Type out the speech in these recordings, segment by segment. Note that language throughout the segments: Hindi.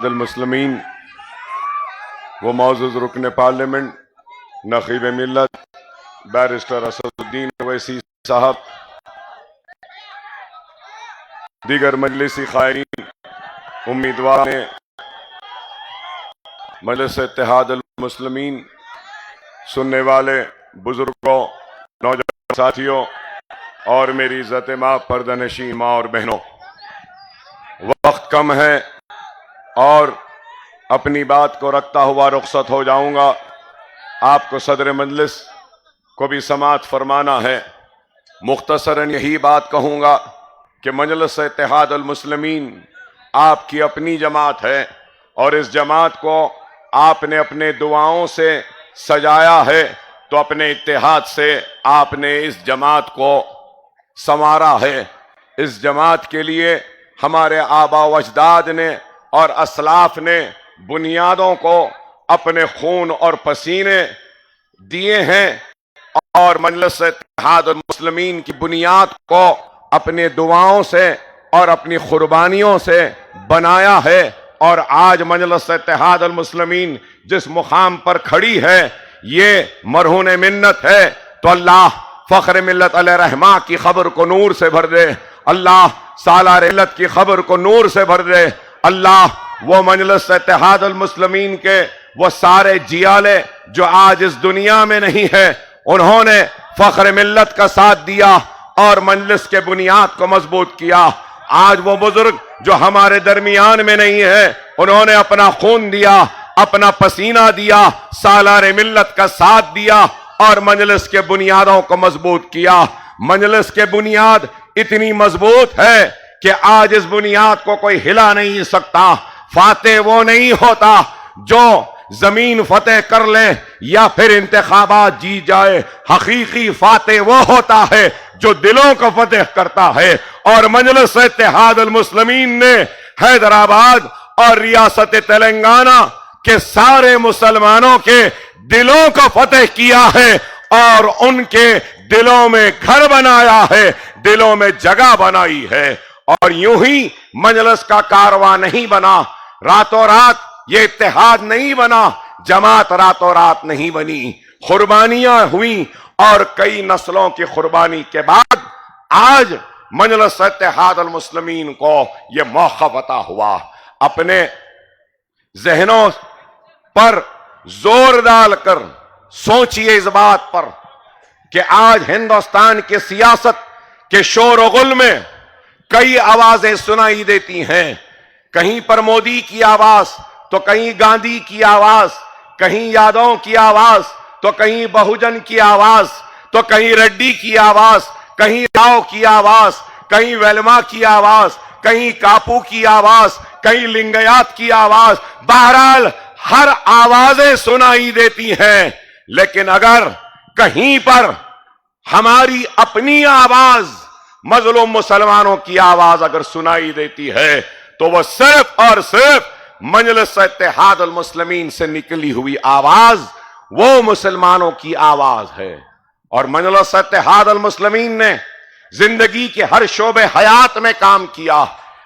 मुस्लिमीन व मौजूद रुकन पार्लियामेंट नकीब मिल्लत बैरिस्टर असदुद्दीन ओवैसी साहब, दीगर मजलिसी ख़ायरीन, उम्मीदवार ने मजलिस इत्तेहाद अल मुस्लिमीन, सुनने वाले बुजुर्गों, नौजवान साथियों और मेरी इज्जत माँ पर्दानशीन माँ और बहनों, वक्त कम है और अपनी बात को रखता हुआ रुखसत हो जाऊंगा। आपको सदर मजलिस को भी समाअत फरमाना है। मुख्तसरन यही बात कहूंगा कि मजलिस इत्तेहाद अल मुस्लिमीन आपकी अपनी जमात है और इस जमात को आपने अपने दुआओं से सजाया है, तो अपने इत्तेहाद से आपने इस जमात को संवारा है। इस जमात के लिए हमारे आबा व अजदाद ने और असलाफ ने बुनियादों को अपने खून और पसीने दिए हैं और मजलिस इत्तेहाद मुस्लिमीन की बुनियाद को अपने दुआओं से और अपनी कुर्बानियों से बनाया है। और आज मजलिस इत्तेहाद मुस्लिमीन जिस मुकाम पर खड़ी है, ये मरहून मिन्नत है। तो अल्लाह फख्र मिल्लत अलैहिर्रहमा की खबर को नूर से भर दे, अल्लाह सालार मिल्लत की खबर को नूर से भर दे। अल्लाह वो मजलिस इत्तेहाद मुस्लिमीन के वो सारे जियाले जो आज इस दुनिया में नहीं है, उन्होंने फख्र मिल्लत का साथ दिया और मजलिस के बुनियाद को मजबूत किया। आज वो बुजुर्ग जो हमारे दरमियान में नहीं है, उन्होंने अपना खून दिया, अपना पसीना दिया, सालार मिल्लत का साथ दिया और मजलिस के बुनियादों को मजबूत किया। मजलिस के बुनियाद इतनी मजबूत है कि आज इस बुनियाद को कोई हिला नहीं सकता। फातेह वो नहीं होता जो जमीन फतेह कर ले या फिर इंतखाबात जीत जाए। हकीकी फातेह वो होता है जो दिलों को फतेह करता है। और मजलिस इत्तेहाद अल मुस्लिमीन ने हैदराबाद और रियासत तेलंगाना के सारे मुसलमानों के दिलों को फतेह किया है और उनके दिलों में घर बनाया है, दिलों में जगह बनाई है। और यूं ही मजलिस का कारवां नहीं बना, रातों रात ये इत्तेहाद नहीं बना, जमात रातों रात नहीं बनी, कुर्बानियां हुई और कई नस्लों की कुर्बानी के बाद आज मजलिस इत्तेहाद अल मुस्लिमीन को यह मौका अता हुआ। अपने जहनों पर जोर डालकर सोचिए इस बात पर कि आज हिंदुस्तान की सियासत के शोर और गुल में कई आवाजें सुनाई देती हैं। कहीं पर मोदी की आवाज तो कहीं गांधी की आवाज, कहीं यादव की आवाज तो कहीं बहुजन की आवाज, तो कहीं रेड्डी की आवाज, कहीं राव की आवाज, कहीं वेलमा की आवाज, कहीं कापू की आवाज, कहीं लिंगायत की आवाज। बहरहाल हर आवाजें सुनाई देती हैं, लेकिन अगर कहीं पर हमारी अपनी आवाज, मजलूम मुसलमानों की आवाज अगर सुनाई देती है, तो वह सिर्फ और सिर्फ मजलिस इत्तेहाद अल मुस्लिमीन से निकली हुई आवाज वो मुसलमानों की आवाज है। और मजलिस इत्तेहाद अल मुस्लिमीन ने जिंदगी के हर शोबे हयात में काम किया।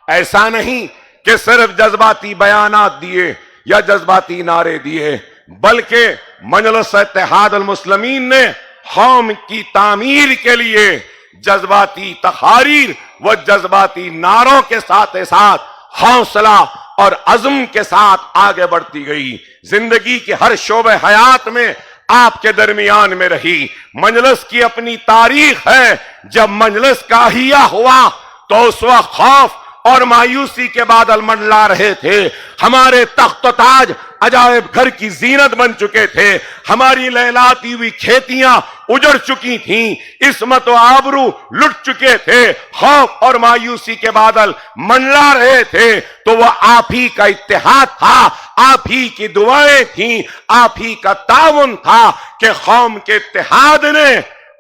ऐसा नहीं कि सिर्फ जज्बाती बयानात दिए या जज्बाती नारे दिए, बल्कि मजलिस इत्तेहाद अल मुस्लिमीन ने कौम की तामीर के लिए जज्बाती तकारीर व जज्बाती नारों के साथ साथ हौसला और अज़्म के साथ आगे बढ़ती गई। जिंदगी के हर शोबे हयात में आपके दरमियान में रही। मजलिस की अपनी तारीख है। जब मजलिस का हिया हुआ तो उस वक्त खौफ और मायूसी के बादल मंडला रहे थे। हमारे तख्त ताज अजायब घर की जीनत बन चुके थे, हमारी लहलाती हुई खेतियां उजड़ चुकी थीं, इस्मत व आबरू लुट चुके थे, खौफ और मायूसी के बादल मंडला रहे थे। तो वह आप ही का इत्तेहाद था, आप ही की दुआएं थीं, आप ही का ताउन था कि कौम के इत्तेहाद ने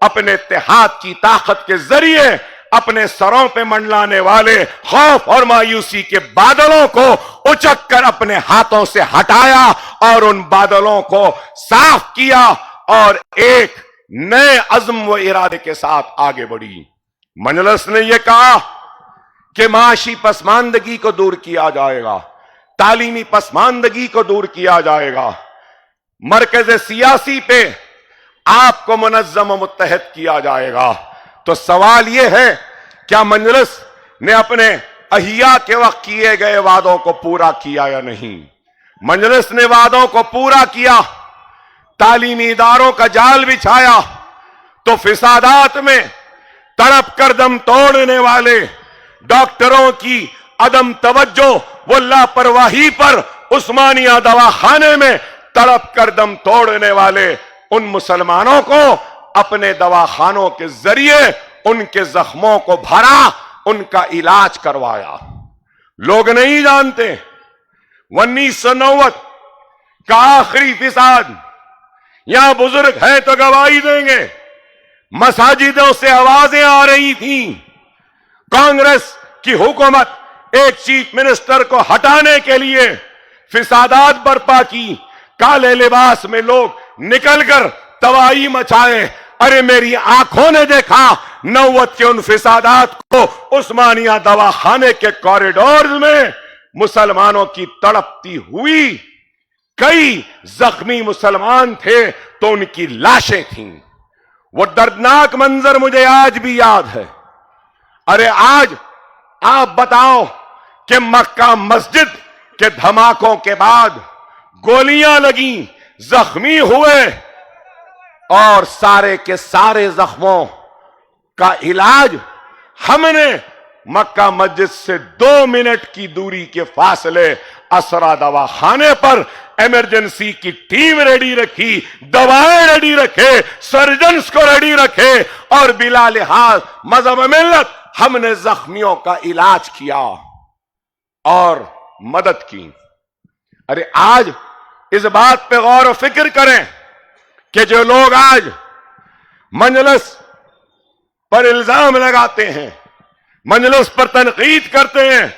अपने इत्तेहाद की ताकत के जरिए अपने सरों पे मंडलाने वाले खौफ और मायूसी के बादलों को उचक कर अपने हाथों से हटाया और उन बादलों को साफ किया और एक नए अज़्म व इरादे के साथ आगे बढ़ी। मजलिस ने यह कहा कि माशी पसमानदगी को दूर किया जाएगा, तालीमी पसमानदगी को दूर किया जाएगा। मरकज सियासी पे आपको मुनज़्ज़म व मुत्तहद किया जाएगा। तो सवाल यह है, क्या मजलिस ने अपने अहिया के वक्त किए गए वादों को पूरा किया या नहीं? मजलिस ने वादों को पूरा किया, तालीमी इदारों का जाल बिछाया, तो फिसादात में तड़प कर दम तोड़ने वाले डॉक्टरों की अदम तवज्जो व लापरवाही पर उस्मानिया दवाखाने में तड़प कर दम तोड़ने वाले उन मुसलमानों को अपने दवाखानों के जरिए उनके जख्मों को भरा, उनका इलाज करवाया। लोग नहीं जानते 1990 का आखिरी फिसाद, यहां बुजुर्ग है तो गवाही देंगे, मसाजिदों से आवाजें आ रही थी, कांग्रेस की हुकूमत एक चीफ मिनिस्टर को हटाने के लिए फिसादात बर्पा की, काले लिबास में लोग निकलकर तबाही मचाए। अरे मेरी आंखों ने देखा 90 के उन फिसादात को उस्मानिया दवाखाने के कॉरिडोर में मुसलमानों की तड़पती हुई, कई जख्मी मुसलमान थे तो उनकी लाशें थीं। वो दर्दनाक मंजर मुझे आज भी याद है। अरे आज आप बताओ कि मक्का मस्जिद के धमाकों के बाद गोलियां लगी, जख्मी हुए और सारे के सारे जख्मों का इलाज हमने मक्का मस्जिद से 2 मिनट की दूरी के फासले असरा दवाखाने पर इमरजेंसी की टीम रेडी रखी, दवाएं रेडी रखे, सर्जन्स को रेडी रखे और बिला लिहाज मजहब मिल्लत हमने जख्मियों का इलाज किया और मदद की। अरे आज इस बात पे गौर और फिक्र करें कि जो लोग आज मजलिस पर इल्जाम लगाते हैं, मजलिस पर तनकीद करते हैं,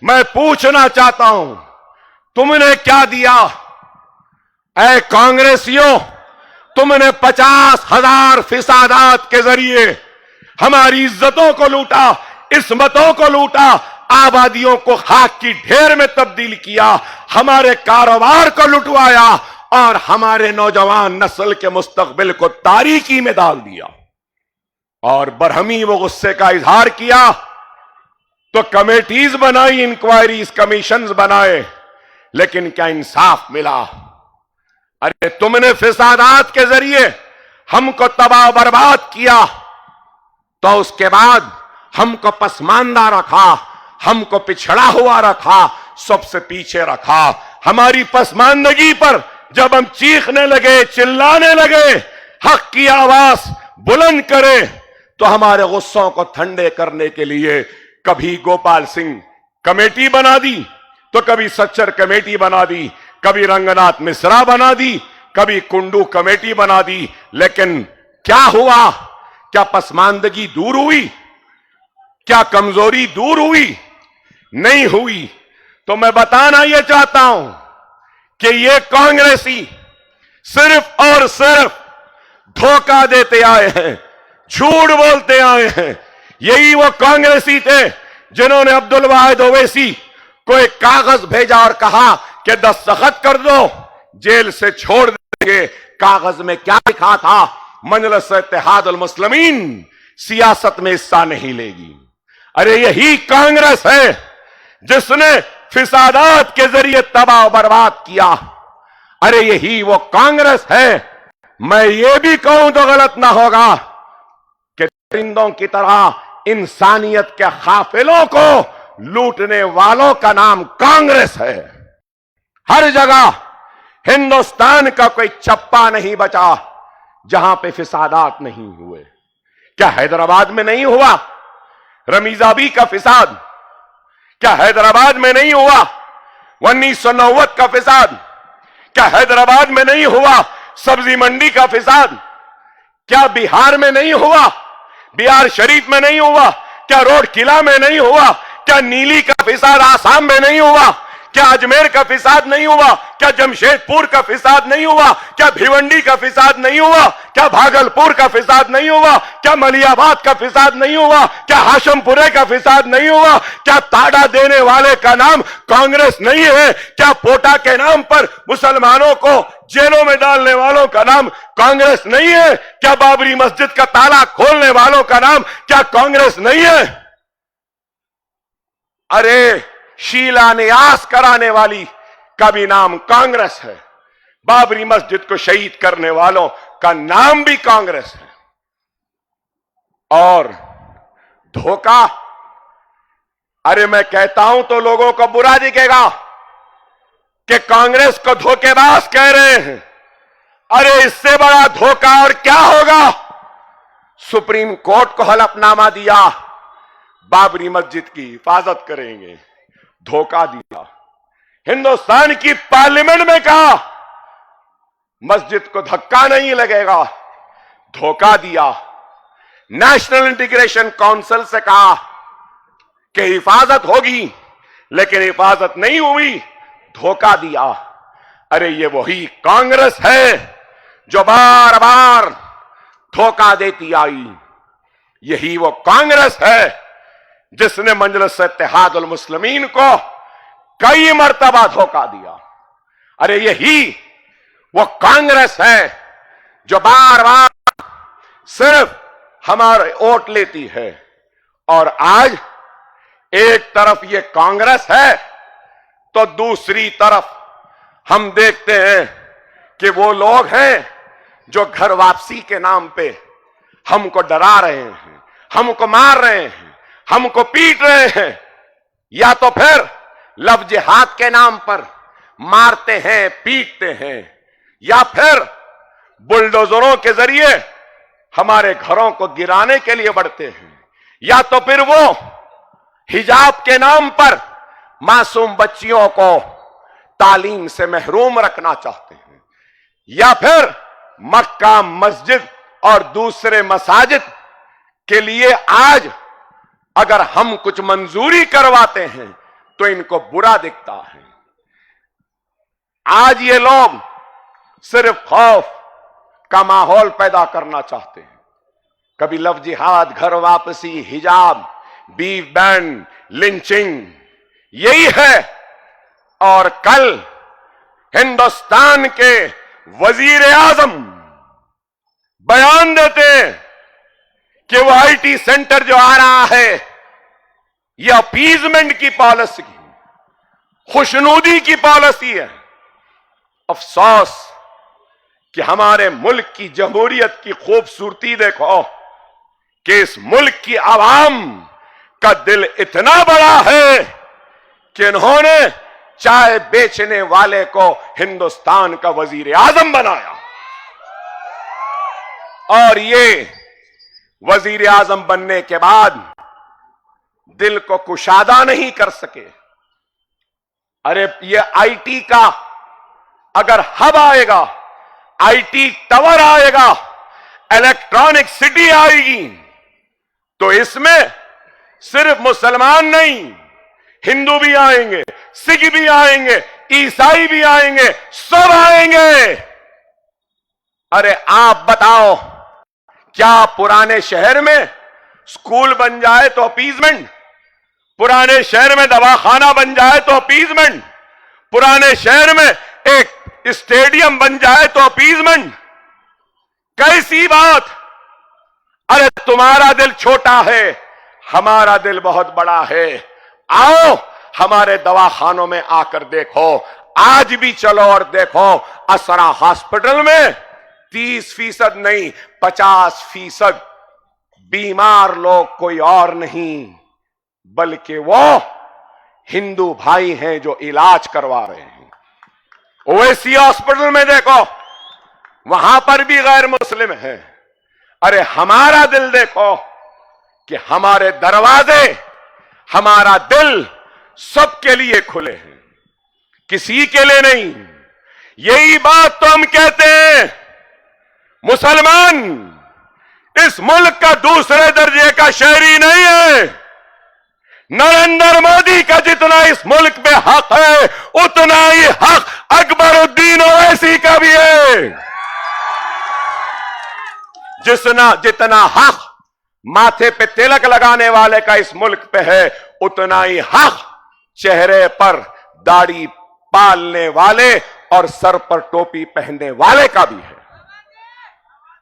मैं पूछना चाहता हूं, तुमने क्या दिया? ऐ कांग्रेसियों, तुमने 50,000 फिसादात के जरिए हमारी इज्जतों को लूटा, इस्मतों को लूटा, आबादियों को खाक की ढेर में तब्दील किया, हमारे कारोबार को लुटवाया और हमारे नौजवान नस्ल के मुस्तकबिल को तारीकी में डाल दिया। और बरहमी वो गुस्से का इजहार किया तो कमेटीज बनाई, इंक्वायरीज कमीशंस बनाए, लेकिन क्या इंसाफ मिला? अरे तुमने फिसादात के जरिए हमको तबाह बर्बाद किया, तो उसके बाद हमको पसमानदा रखा, हमको पिछड़ा हुआ रखा, सबसे पीछे रखा। हमारी पसमानदगी पर जब हम चीखने लगे, चिल्लाने लगे, हक की आवाज बुलंद करे, तो हमारे गुस्सों को ठंडे करने के लिए कभी गोपाल सिंह कमेटी बना दी, तो कभी सच्चर कमेटी बना दी, कभी रंगनाथ मिश्रा बना दी, कभी कुंडू कमेटी बना दी। लेकिन क्या हुआ? क्या पसमानदगी दूर हुई? क्या कमजोरी दूर हुई? नहीं हुई। तो मैं बताना यह चाहता हूं कि ये कांग्रेसी सिर्फ और सिर्फ धोखा देते आए हैं, झूठ बोलते आए हैं। यही वो कांग्रेसी थे जिन्होंने अब्दुल वाहिद ओवैसी को एक कागज भेजा और कहा कि दस्तखत कर दो, जेल से छोड़ देंगे। कागज में क्या लिखा था? मजलिस इत्तेहादुल मुस्लिमीन सियासत में हिस्सा नहीं लेगी। अरे यही कांग्रेस है जिसने फिसादात के जरिए तबाह बर्बाद किया। अरे यही वो कांग्रेस है, मैं ये भी कहूं तो गलत ना होगा कि परिंदों की तरह इंसानियत के काफिलों को लूटने वालों का नाम कांग्रेस है। हर जगह हिंदुस्तान का कोई चप्पा नहीं बचा जहां पे फिसादात नहीं हुए। क्या हैदराबाद में नहीं हुआ रमीजाबी का फिसाद? क्या हैदराबाद में नहीं हुआ 1990 का फिसाद? क्या हैदराबाद में नहीं हुआ सब्जी मंडी का फिसाद? क्या बिहार में नहीं हुआ? बिहार शरीफ में नहीं हुआ? क्या रोड किला में नहीं हुआ? क्या नीली का फिसाद आसाम में नहीं हुआ? क्या अजमेर का फिसाद नहीं हुआ? क्या जमशेदपुर का फिसाद नहीं हुआ? क्या भिवंडी का फिसाद नहीं हुआ? क्या भागलपुर का फिसाद नहीं हुआ? क्या मलियाबाद का फिसाद नहीं हुआ? क्या हाशमपुरे का फिसाद नहीं हुआ? क्या ताड़ा देने वाले का नाम कांग्रेस नहीं है? क्या पोटा के नाम पर मुसलमानों को जेलों में डालने वालों का नाम कांग्रेस नहीं है? क्या बाबरी मस्जिद का ताला खोलने वालों का नाम क्या कांग्रेस नहीं है? अरे शिलान्यास कराने वाली का भी नाम कांग्रेस है। बाबरी मस्जिद को शहीद करने वालों का नाम भी कांग्रेस है। और धोखा, अरे मैं कहता हूं तो लोगों को बुरा दिखेगा कि कांग्रेस को धोखेबाज कह रहे हैं। अरे इससे बड़ा धोखा और क्या होगा? सुप्रीम कोर्ट को हलफनामा दिया, बाबरी मस्जिद की हिफाजत करेंगे, धोखा दिया। हिंदुस्तान की पार्लियामेंट में कहा मस्जिद को धक्का नहीं लगेगा, धोखा दिया। नेशनल इंटीग्रेशन काउंसिल से कहा कि हिफाजत होगी, लेकिन हिफाजत नहीं हुई, धोखा दिया। अरे ये वही कांग्रेस है जो बार बार धोखा देती आई। यही वो कांग्रेस है जिसने मजलिस इत्तेहादुल मुस्लिमीन को कई मर्तबा धोखा दिया। अरे यही वो कांग्रेस है जो बार बार सिर्फ हमारे वोट लेती है। और आज एक तरफ ये कांग्रेस है तो दूसरी तरफ हम देखते हैं कि वो लोग हैं जो घर वापसी के नाम पे हमको डरा रहे हैं, हमको मार रहे हैं, हमको पीट रहे हैं, या तो फिर लव जिहाद के नाम पर मारते हैं, पीटते हैं, या फिर बुलडोजरों के जरिए हमारे घरों को गिराने के लिए बढ़ते हैं, या तो फिर वो हिजाब के नाम पर मासूम बच्चियों को तालीम से महरूम रखना चाहते हैं, या फिर मक्का मस्जिद और दूसरे मसाजिद के लिए आज अगर हम कुछ मंजूरी करवाते हैं तो इनको बुरा दिखता है। आज ये लोग सिर्फ खौफ का माहौल पैदा करना चाहते हैं। कभी लव जिहाद, घर वापसी, हिजाब, बीफ बैन, लिंचिंग, यही है। और कल हिंदुस्तान के वजीर आजम बयान देते हैं कि वो आईटी सेंटर जो आ रहा है ये अपीजमेंट की पॉलिसी, खुशनुदी की पॉलिसी है। अफसोस कि हमारे मुल्क की जमहूरियत की खूबसूरती देखो कि इस मुल्क की आवाम का दिल इतना बड़ा है कि इन्होंने चाय बेचने वाले को हिंदुस्तान का वजीर आजम बनाया। और ये वजीर आजम बनने के बाद दिल को कुशादा नहीं कर सके। अरे ये आईटी का अगर हब आएगा, आईटी टावर आएगा, इलेक्ट्रॉनिक सिटी आएगी, तो इसमें सिर्फ मुसलमान नहीं, हिंदू भी आएंगे, सिख भी आएंगे, ईसाई भी आएंगे, सब आएंगे। अरे आप बताओ, क्या पुराने शहर में स्कूल बन जाए तो अपीजमेंट, पुराने शहर में दवाखाना बन जाए तो अपीजमेंट, पुराने शहर में एक स्टेडियम बन जाए तो अपीजमेंट? कैसी बात? अरे तुम्हारा दिल छोटा है, हमारा दिल बहुत बड़ा है। आओ हमारे दवाखानों में आकर देखो, आज भी चलो और देखो, असरा हॉस्पिटल में 30% नहीं 50% बीमार लोग कोई और नहीं बल्कि वो हिंदू भाई हैं जो इलाज करवा रहे हैं। ओवैसी हॉस्पिटल में देखो, वहां पर भी गैर मुस्लिम है। अरे हमारा दिल देखो कि हमारे दरवाजे, हमारा दिल सबके लिए खुले हैं, किसी के लिए नहीं। यही बात तो हम कहते हैं, मुसलमान इस मुल्क का दूसरे दर्जे का शहरी नहीं है। नरेंद्र मोदी का जितना इस मुल्क में हक है, उतना ही हक अकबरुद्दीन ओवैसी का भी है। जितना हक माथे पे तिलक लगाने वाले का इस मुल्क पे है, उतना ही हक चेहरे पर दाढ़ी पालने वाले और सर पर टोपी पहनने वाले का भी है।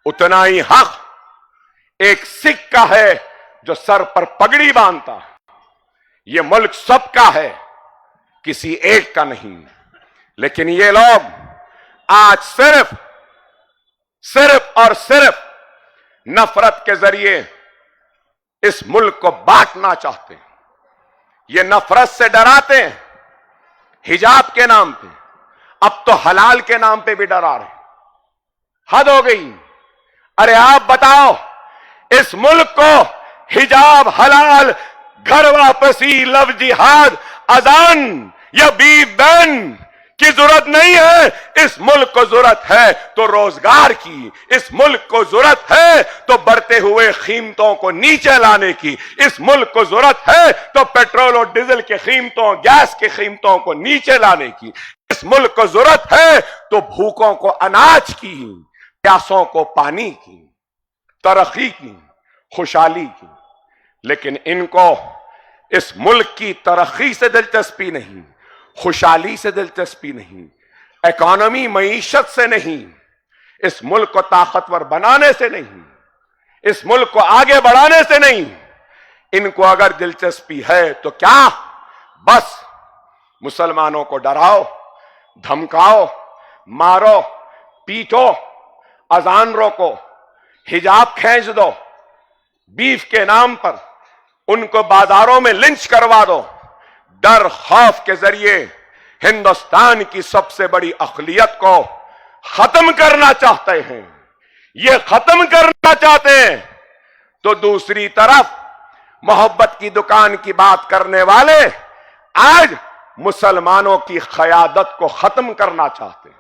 उतना ही हक एक सिख का है जो सर पर पगड़ी बांधता है। यह मुल्क सबका है, किसी एक का नहीं। लेकिन ये लोग आज सिर्फ और सिर्फ नफरत के जरिए इस मुल्क को बांटना चाहते हैं। ये नफरत से डराते हैं, हिजाब के नाम पे, अब तो हलाल के नाम पे भी डरा रहे। हद हो गई। अरे आप बताओ, इस मुल्क को हिजाब, हलाल, घर वापसी, लव जिहाद, अजान या बीवी बहन की जरूरत नहीं है। इस मुल्क को जरूरत है तो रोजगार की, इस मुल्क को जरूरत है तो बढ़ते हुए कीमतों को नीचे लाने की, इस मुल्क को जरूरत है तो पेट्रोल और डीजल की कीमतों, गैस की कीमतों को नीचे लाने की, इस मुल्क को जरूरत है तो भूखों को अनाज की, प्यासों को पानी की, तरक्की की, खुशहाली की। लेकिन इनको इस मुल्क की तरक्की से दिलचस्पी नहीं, खुशहाली से दिलचस्पी नहीं, इकोनॉमी मईशत से नहीं, इस मुल्क को ताकतवर बनाने से नहीं, इस मुल्क को आगे बढ़ाने से नहीं। इनको अगर दिलचस्पी है तो क्या बस मुसलमानों को डराओ, धमकाओ, मारो, पीटो, अजान रोको, हिजाब खींच दो, बीफ के नाम पर उनको बाजारों में लिंच करवा दो। डर खौफ के जरिए हिंदुस्तान की सबसे बड़ी अक़लियत को खत्म करना चाहते हैं। ये खत्म करना चाहते हैं तो दूसरी तरफ मोहब्बत की दुकान की बात करने वाले आज मुसलमानों की क़यादत को खत्म करना चाहते हैं,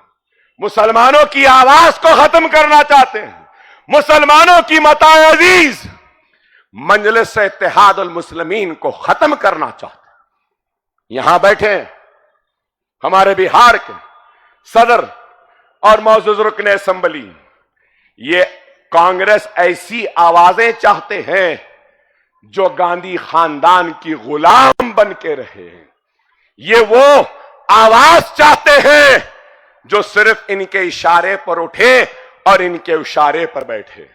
मुसलमानों की आवाज को खत्म करना चाहते हैं, मुसलमानों की मताए अजीज मजलिस इत्तेहादुल मुस्लिमीन को खत्म करना चाहते हैं। यहां बैठे हमारे बिहार के सदर और मौजूद रुकने असेंबली, ये कांग्रेस ऐसी आवाजें चाहते हैं जो गांधी खानदान की गुलाम बन के रहे हैं। ये वो आवाज चाहते हैं जो सिर्फ इनके इशारे पर उठे और इनके इशारे पर बैठे।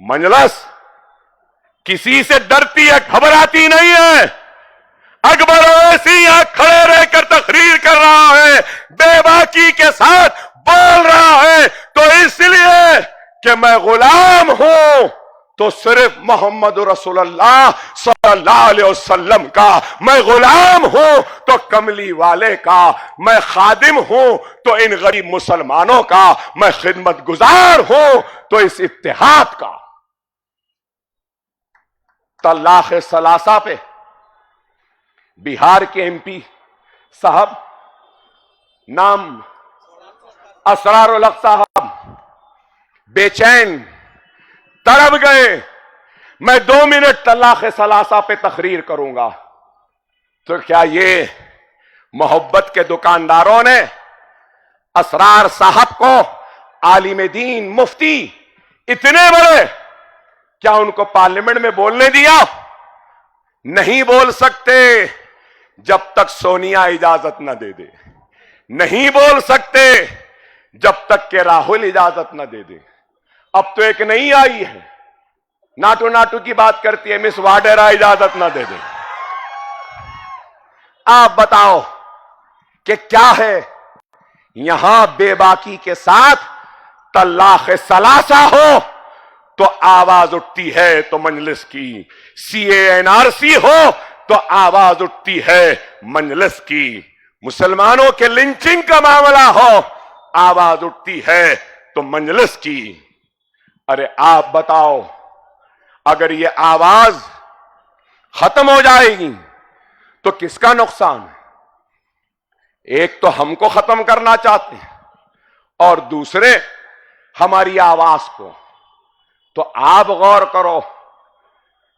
मजलिस किसी से डरती है, घबराती नहीं है। अकबर ओवैसी यहां खड़े रहकर तकरीर कर रहा है, बेबाकी के साथ बोल रहा है तो इसलिए कि मैं गुलाम हूं तो सिर्फ मोहम्मद रसूलुल्लाह सल्लल्लाहु अलैहि वसल्लम का, मैं गुलाम हूं तो कमली वाले का, मैं खादिम हूं तो इन गरीब मुसलमानों का, मैं खिदमत गुजार हूं तो इस इत्तेहाद का। तलाक़ सलासा पे बिहार के एमपी साहब नाम असरारुल हक साहब बेचैन तड़प गए। मैं 2 मिनट तलाक़ सलासा पे तकरीर करूंगा तो क्या ये मोहब्बत के दुकानदारों ने असरार साहब को, आलिम दीन, मुफ्ती, इतने बड़े, क्या उनको पार्लियामेंट में बोलने दिया? नहीं बोल सकते जब तक सोनिया इजाजत न दे दे, नहीं बोल सकते जब तक के राहुल इजाजत न दे दे। अब तो एक नई आई है, नाटू नाटू की बात करती है, मिस वाडेरा इजाजत न दे दे। आप बताओ कि क्या है? यहां बेबाकी के साथ तलाक़ सलासा हो तो आवाज उठती है तो मजलिस की, CA-NRC हो तो आवाज उठती है मजलिस की, मुसलमानों के लिंचिंग का मामला हो आवाज उठती है तो मजलिस की। अरे आप बताओ, अगर ये आवाज खत्म हो जाएगी तो किसका नुकसान है? एक तो हमको खत्म करना चाहते हैं और दूसरे हमारी आवाज को। तो आप गौर करो,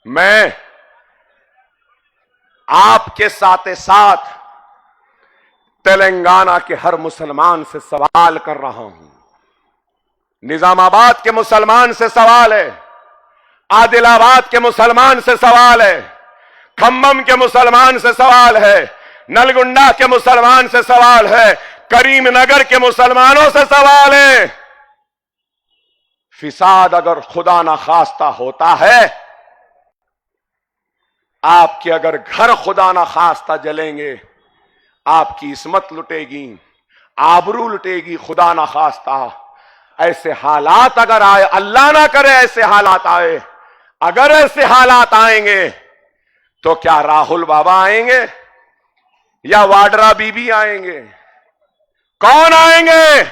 मैं आपके साथ साथ तेलंगाना के हर मुसलमान से सवाल कर रहा हूं, निजामाबाद के मुसलमान से सवाल है, आदिलाबाद के मुसलमान से सवाल है, खम्भम के मुसलमान से सवाल है, नलगुंडा के मुसलमान से सवाल है, करीमनगर के मुसलमानों से सवाल है। फिसाद अगर खुदा ना खास्ता होता है, आपके अगर घर खुदा ना खास्ता जलेंगे, आपकी इस्मत लुटेगी, आबरू लुटेगी, खुदा ना खास्ता। ऐसे हालात अगर आए, अल्लाह ना करे ऐसे हालात आए, अगर ऐसे हालात आएंगे तो क्या राहुल बाबा आएंगे या वाड्रा बीबी आएंगे? कौन आएंगे?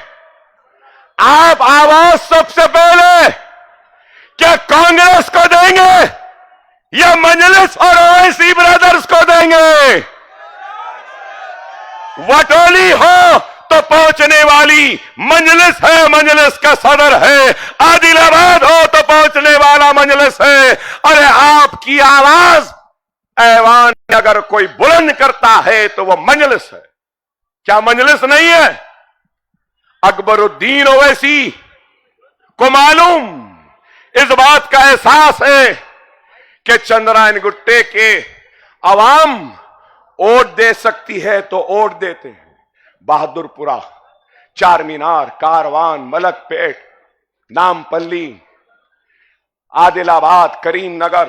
आप आवाज सबसे पहले क्या कांग्रेस को देंगे या मजलिस और ओवैसी ब्रदर्स को देंगे? वटोली हो तो पहुंचने वाली मजलिस है, मजलिस का सदर है। आदिलाबाद हो तो पहुंचने वाला मजलिस है। अरे आपकी आवाज ऐवान अगर कोई बुलंद करता है तो वह मजलिस है। क्या मजलिस नहीं है? अकबरुद्दीन ओवैसी को मालूम, इस बात का एहसास है कि चंद्रायन गुट्टे के अवाम वोट दे सकती है तो वोट देते हैं। बहादुरपुरा, चार मीनार, कारवान, मलकपेट, नामपल्ली, आदिलाबाद, करीमनगर,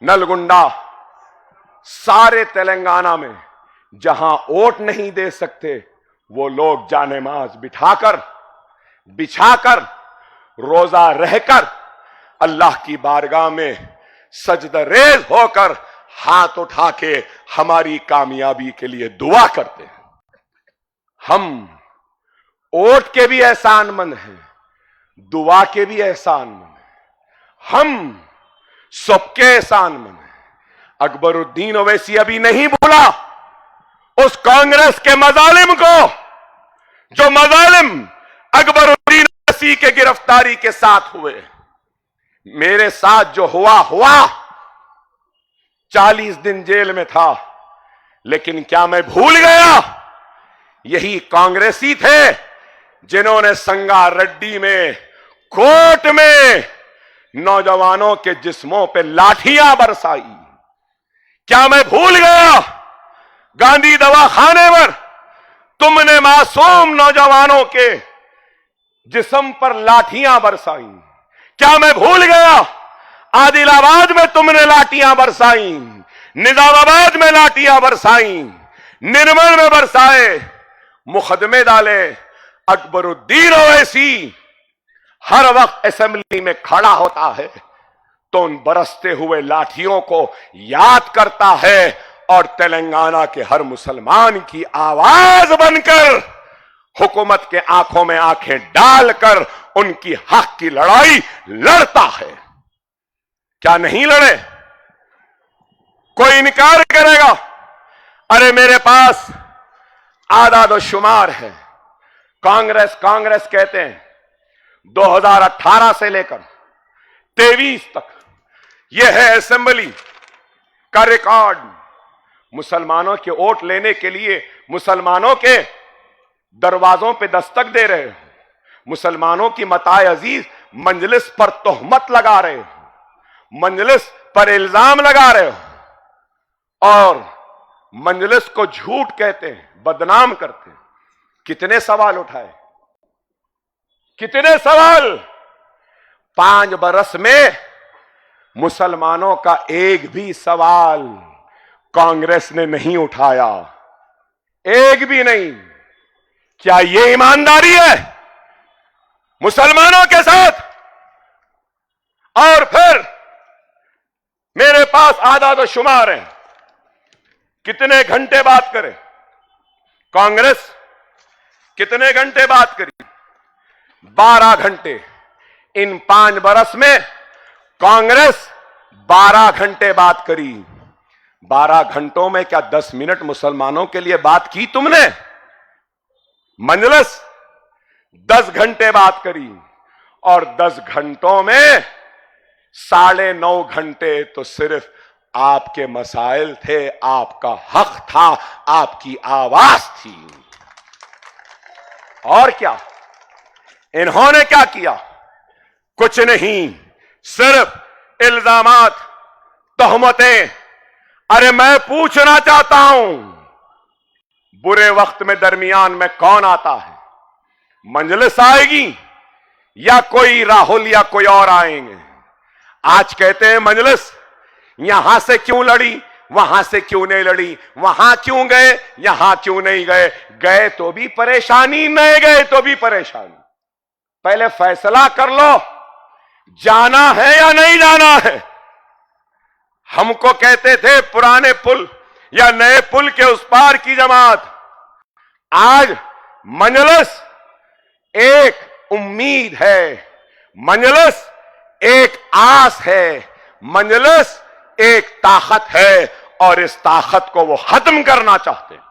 नलगुंडा, सारे तेलंगाना में जहां वोट नहीं दे सकते वो लोग जानेमाज बिछाकर रोजा रहकर अल्लाह की बारगाह में सजदरेज होकर हाथ उठा के हमारी कामयाबी के लिए दुआ करते हैं। हम वोट के भी एहसानमंद हैं, दुआ के भी एहसानमंद हैं, हम सबके एहसानमंद हैं। अकबरुद्दीन ओवैसी अभी नहीं भूला उस कांग्रेस के मजालिम को, जो मजालिम अकबरुद्दीन ओवैसी के गिरफ्तारी के साथ हुए। मेरे साथ जो हुआ 40 दिन जेल में था, लेकिन क्या मैं भूल गया? यही कांग्रेसी थे जिन्होंने संगारेड्डी में, कोर्ट में नौजवानों के जिस्मों पे लाठियां बरसाई। क्या मैं भूल गया? गांधी दवाखाने पर तुमने मासूम नौजवानों के जिस्म पर लाठियां बरसाई। क्या मैं भूल गया? आदिलाबाद में तुमने लाठियां बरसाई, निजामाबाद में लाठियां बरसाई, निर्मल में बरसाए, मुकदमे डाले। अकबरुद्दीन ओवैसी हर वक्त असेंबली में खड़ा होता है तो उन बरसते हुए लाठियों को याद करता है और तेलंगाना के हर मुसलमान की आवाज बनकर हुकूमत के आंखों में आंखें डालकर उनकी हक की लड़ाई लड़ता है। क्या नहीं लड़े? कोई इनकार करेगा? अरे मेरे पास आदाद व शुमार है। कांग्रेस कहते हैं 2018 से लेकर 23 तक यह है असेंबली का रिकॉर्ड। मुसलमानों के वोट लेने के लिए मुसलमानों के दरवाजों पे दस्तक दे रहे हो, मुसलमानों की मताए अजीज मंजलिस पर तोहमत लगा रहे हो, मंजलिस पर इल्जाम लगा रहे हो और मंजलिस को झूठ कहते हैं, बदनाम करते हैं। कितने सवाल उठाए? कितने सवाल? 5 बरस में मुसलमानों का एक भी सवाल कांग्रेस ने नहीं उठाया, एक भी नहीं। क्या यह ईमानदारी है मुसलमानों के साथ? और फिर मेरे पास आदाद व शुमार है, कितने घंटे बात करें। कांग्रेस कितने घंटे बात करी? 12 घंटे। इन 5 बरस में कांग्रेस 12 घंटे बात करी। 12 घंटों में क्या 10 मिनट मुसलमानों के लिए बात की तुमने? मंजलिस 10 घंटे बात करी और 10 घंटों में 9.5 घंटे तो सिर्फ आपके मसाइल थे, आपका हक था, आपकी आवाज थी। और क्या? इन्होंने क्या किया? कुछ नहीं, सिर्फ इल्जामात, तहमतें। अरे मैं पूछना चाहता हूं, बुरे वक्त में दरमियान में कौन आता है? मंजलिस आएगी या कोई राहुल या कोई और आएंगे? आज कहते हैं मंजलिस यहां से क्यों लड़ी, वहां से क्यों नहीं लड़ी, वहां क्यों गए, यहां क्यों नहीं गए? गए तो भी परेशानी, नहीं गए तो भी परेशानी। पहले फैसला कर लो, जाना है या नहीं जाना है। हमको कहते थे पुराने पुल या नए पुल के उस पार की जमात। आज मंजलिस एक उम्मीद है, मंजलिस एक आस है, मंजलिस एक ताकत है, और इस ताकत को वो खत्म करना चाहते हैं।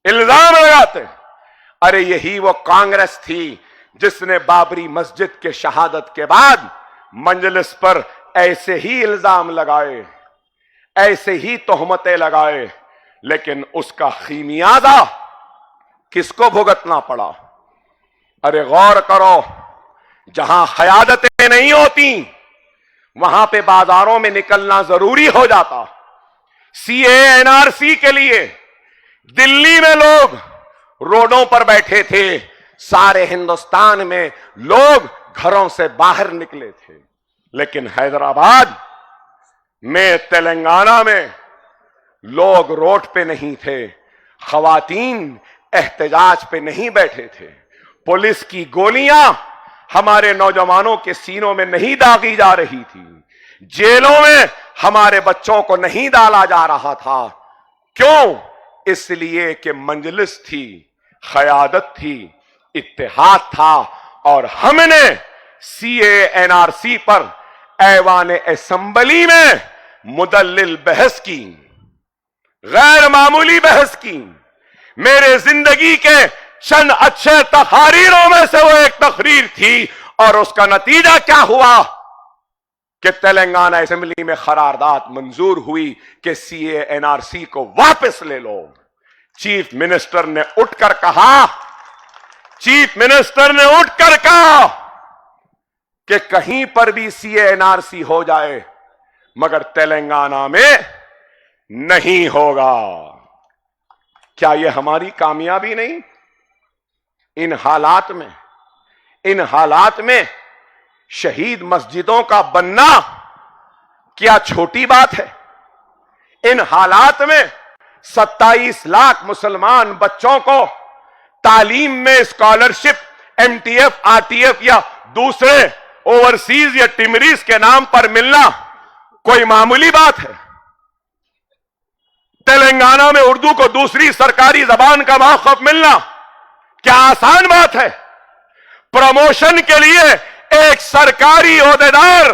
इल्जाम लगाते हैं, अरे यही वो कांग्रेस थी जिसने बाबरी मस्जिद के शहादत के बाद मंजलिस पर ऐसे ही इल्जाम लगाए, ऐसे ही तोहमतें लगाए, लेकिन उसका खीमियाजा किसको भुगतना पड़ा? अरे गौर करो, जहां क़यादतें नहीं होती वहां पे बाजारों में निकलना जरूरी हो जाता। सीए एनआरसी के लिए दिल्ली में लोग रोडों पर बैठे थे, सारे हिंदुस्तान में लोग घरों से बाहर निकले थे, लेकिन हैदराबाद में, तेलंगाना में लोग रोड पे नहीं थे, खवातीन एहतजाज पे नहीं बैठे थे, पुलिस की गोलियां हमारे नौजवानों के सीनों में नहीं दागी जा रही थी, जेलों में हमारे बच्चों को नहीं डाला जा रहा था। क्यों? इसलिए कि मंजलिस थी, क़यादत थी, इत्तेहाद था, और हमने सीए एनआरसी पर ऐवान असेंबली में मुदल्लिल बहस की, गैर मामूली बहस की। मेरे जिंदगी के चंद अच्छे तहरीरों में से वो एक तहरीर थी, और उसका नतीजा क्या हुआ कि तेलंगाना असेंबली में करारदाद मंजूर हुई कि सीए एनआरसी को वापस ले लो। चीफ मिनिस्टर ने उठकर कहा, चीफ मिनिस्टर ने उठकर कहा कि कहीं पर भी सीए एनआरसी हो जाए मगर तेलंगाना में नहीं होगा। क्या यह हमारी कामयाबी नहीं? इन हालात में शहीद मस्जिदों का बनना क्या छोटी बात है? इन हालात में 27 लाख मुसलमान बच्चों को तालीम में स्कॉलरशिप, एमटीएफ, आरटीएफ या दूसरे ओवरसीज या टिमरीज के नाम पर मिलना कोई मामूली बात है? तेलंगाना में उर्दू को दूसरी सरकारी जबान का मौक़िफ़ मिलना क्या आसान बात है? प्रमोशन के लिए एक सरकारी ओहदेदार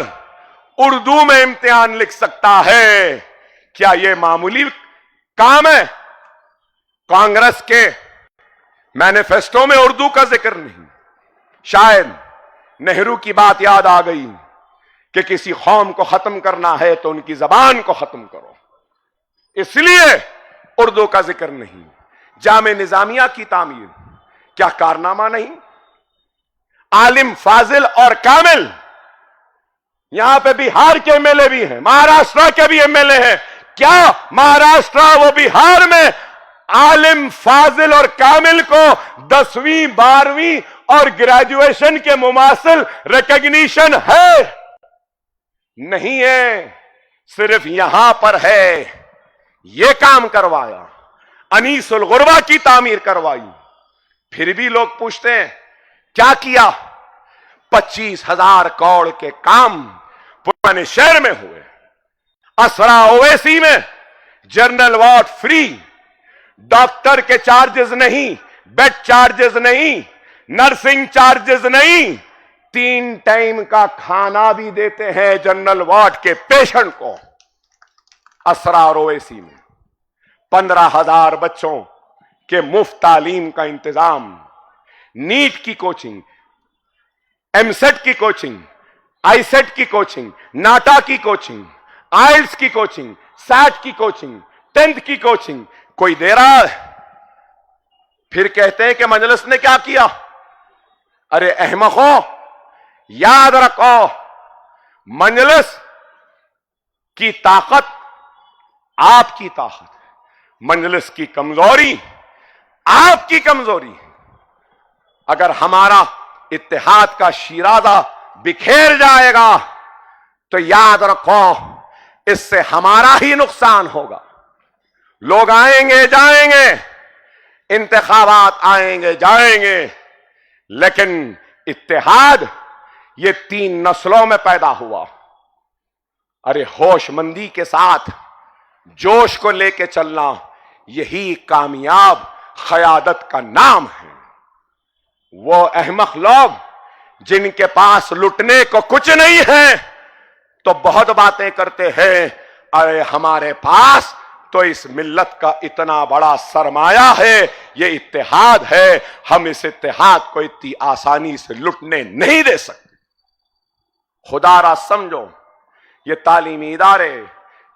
उर्दू में इम्तिहान लिख सकता है, क्या यह मामूली काम है? कांग्रेस के मैनिफेस्टो में उर्दू का जिक्र नहीं। शायद नेहरू की बात याद आ गई कि किसी कौम को खत्म करना है तो उनकी जबान को खत्म करो, इसलिए उर्दू का जिक्र नहीं। जामे निजामिया की तामीर क्या कारनामा नहीं? आलिम, फाजिल और कामिल, यहां पे बिहार के एमएलए भी हैं, महाराष्ट्र के भी एमएलए हैं। क्या महाराष्ट्र वो बिहार में आलिम, फाजिल और कामिल को 10वीं, 12वीं और ग्रेजुएशन के मुमासिल रिकॉग्निशन है? नहीं है, सिर्फ यहां पर है। यह काम करवाया, अनीसुल गुरबा की तामीर करवाई। फिर भी लोग पूछते हैं क्या किया? 25,000 करोड़ के काम पुराने शहर में हुए। असरा ओवैसी में जनरल वार्ड फ्री, डॉक्टर के चार्जेस नहीं, बेड चार्जेस नहीं, नर्सिंग चार्जेस नहीं, 3 टाइम का खाना भी देते हैं जनरल वार्ड के पेशेंट को। असरा और ओवैसी में 15,000 बच्चों के मुफ्त तालीम का इंतजाम, नीट की कोचिंग, एमसेट की कोचिंग, आईसेट की कोचिंग, नाटा की कोचिंग, आइल्स की कोचिंग, सैट की कोचिंग, 10th की कोचिंग कोई दे रहा है। फिर कहते हैं कि मजलिस ने क्या किया? अरे अहमको, याद रखो, मजलिस की ताकत आपकी ताकत है, मजलिस की कमजोरी आपकी कमजोरी है। अगर हमारा इत्तेहाद का शिराजा बिखेर जाएगा तो याद रखो, इससे हमारा ही नुकसान होगा। लोग आएंगे जाएंगे, इंतखाबात आएंगे जाएंगे, लेकिन इत्तेहाद ये 3 नस्लों में पैदा हुआ। अरे होशमंदी के साथ जोश को लेके चलना, यही कामयाब क़यादत का नाम है। वो अहमक लोग जिनके पास लुटने को कुछ नहीं है तो बहुत बातें करते हैं, अरे हमारे पास तो इस मिल्लत का इतना बड़ा सरमाया है, ये इत्तेहाद है, हम इस इत्तेहाद को इतनी आसानी से लुटने नहीं दे सकते। खुदारा समझो, ये तालीमी इदारे,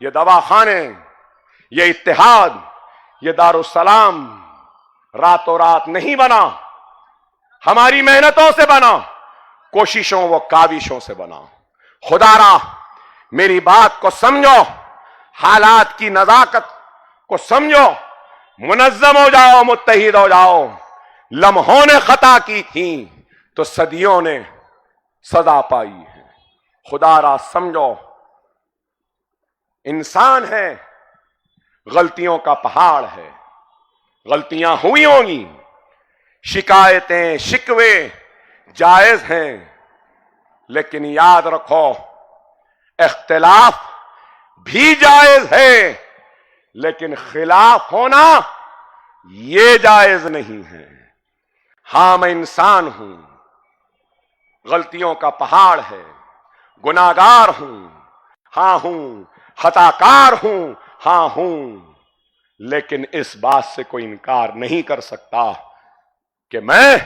ये दवाखाने, ये इत्तेहाद, ये दारुस्सलाम रातों रात नहीं बना, हमारी मेहनतों से बना, कोशिशों व काविशों से बना। खुदारा मेरी बात को समझो, हालात की नजाकत को समझो, मुनज़्ज़म हो जाओ, मुत्तहिद हो जाओ। लम्हों ने खता की थी तो सदियों ने सजा पाई है। खुदारा समझो, इंसान है, गलतियों का पहाड़ है, गलतियां हुई होंगी, शिकायतें शिकवे जायज हैं, लेकिन याद रखो, इख्तिलाफ भी जायज है, लेकिन खिलाफ होना यह जायज नहीं है। हां, मैं इंसान हूं, गलतियों का पहाड़ है, गुनाहगार हूं, हां हूं, खताकार हूं, हां हूं, लेकिन इस बात से कोई इनकार नहीं कर सकता कि मैं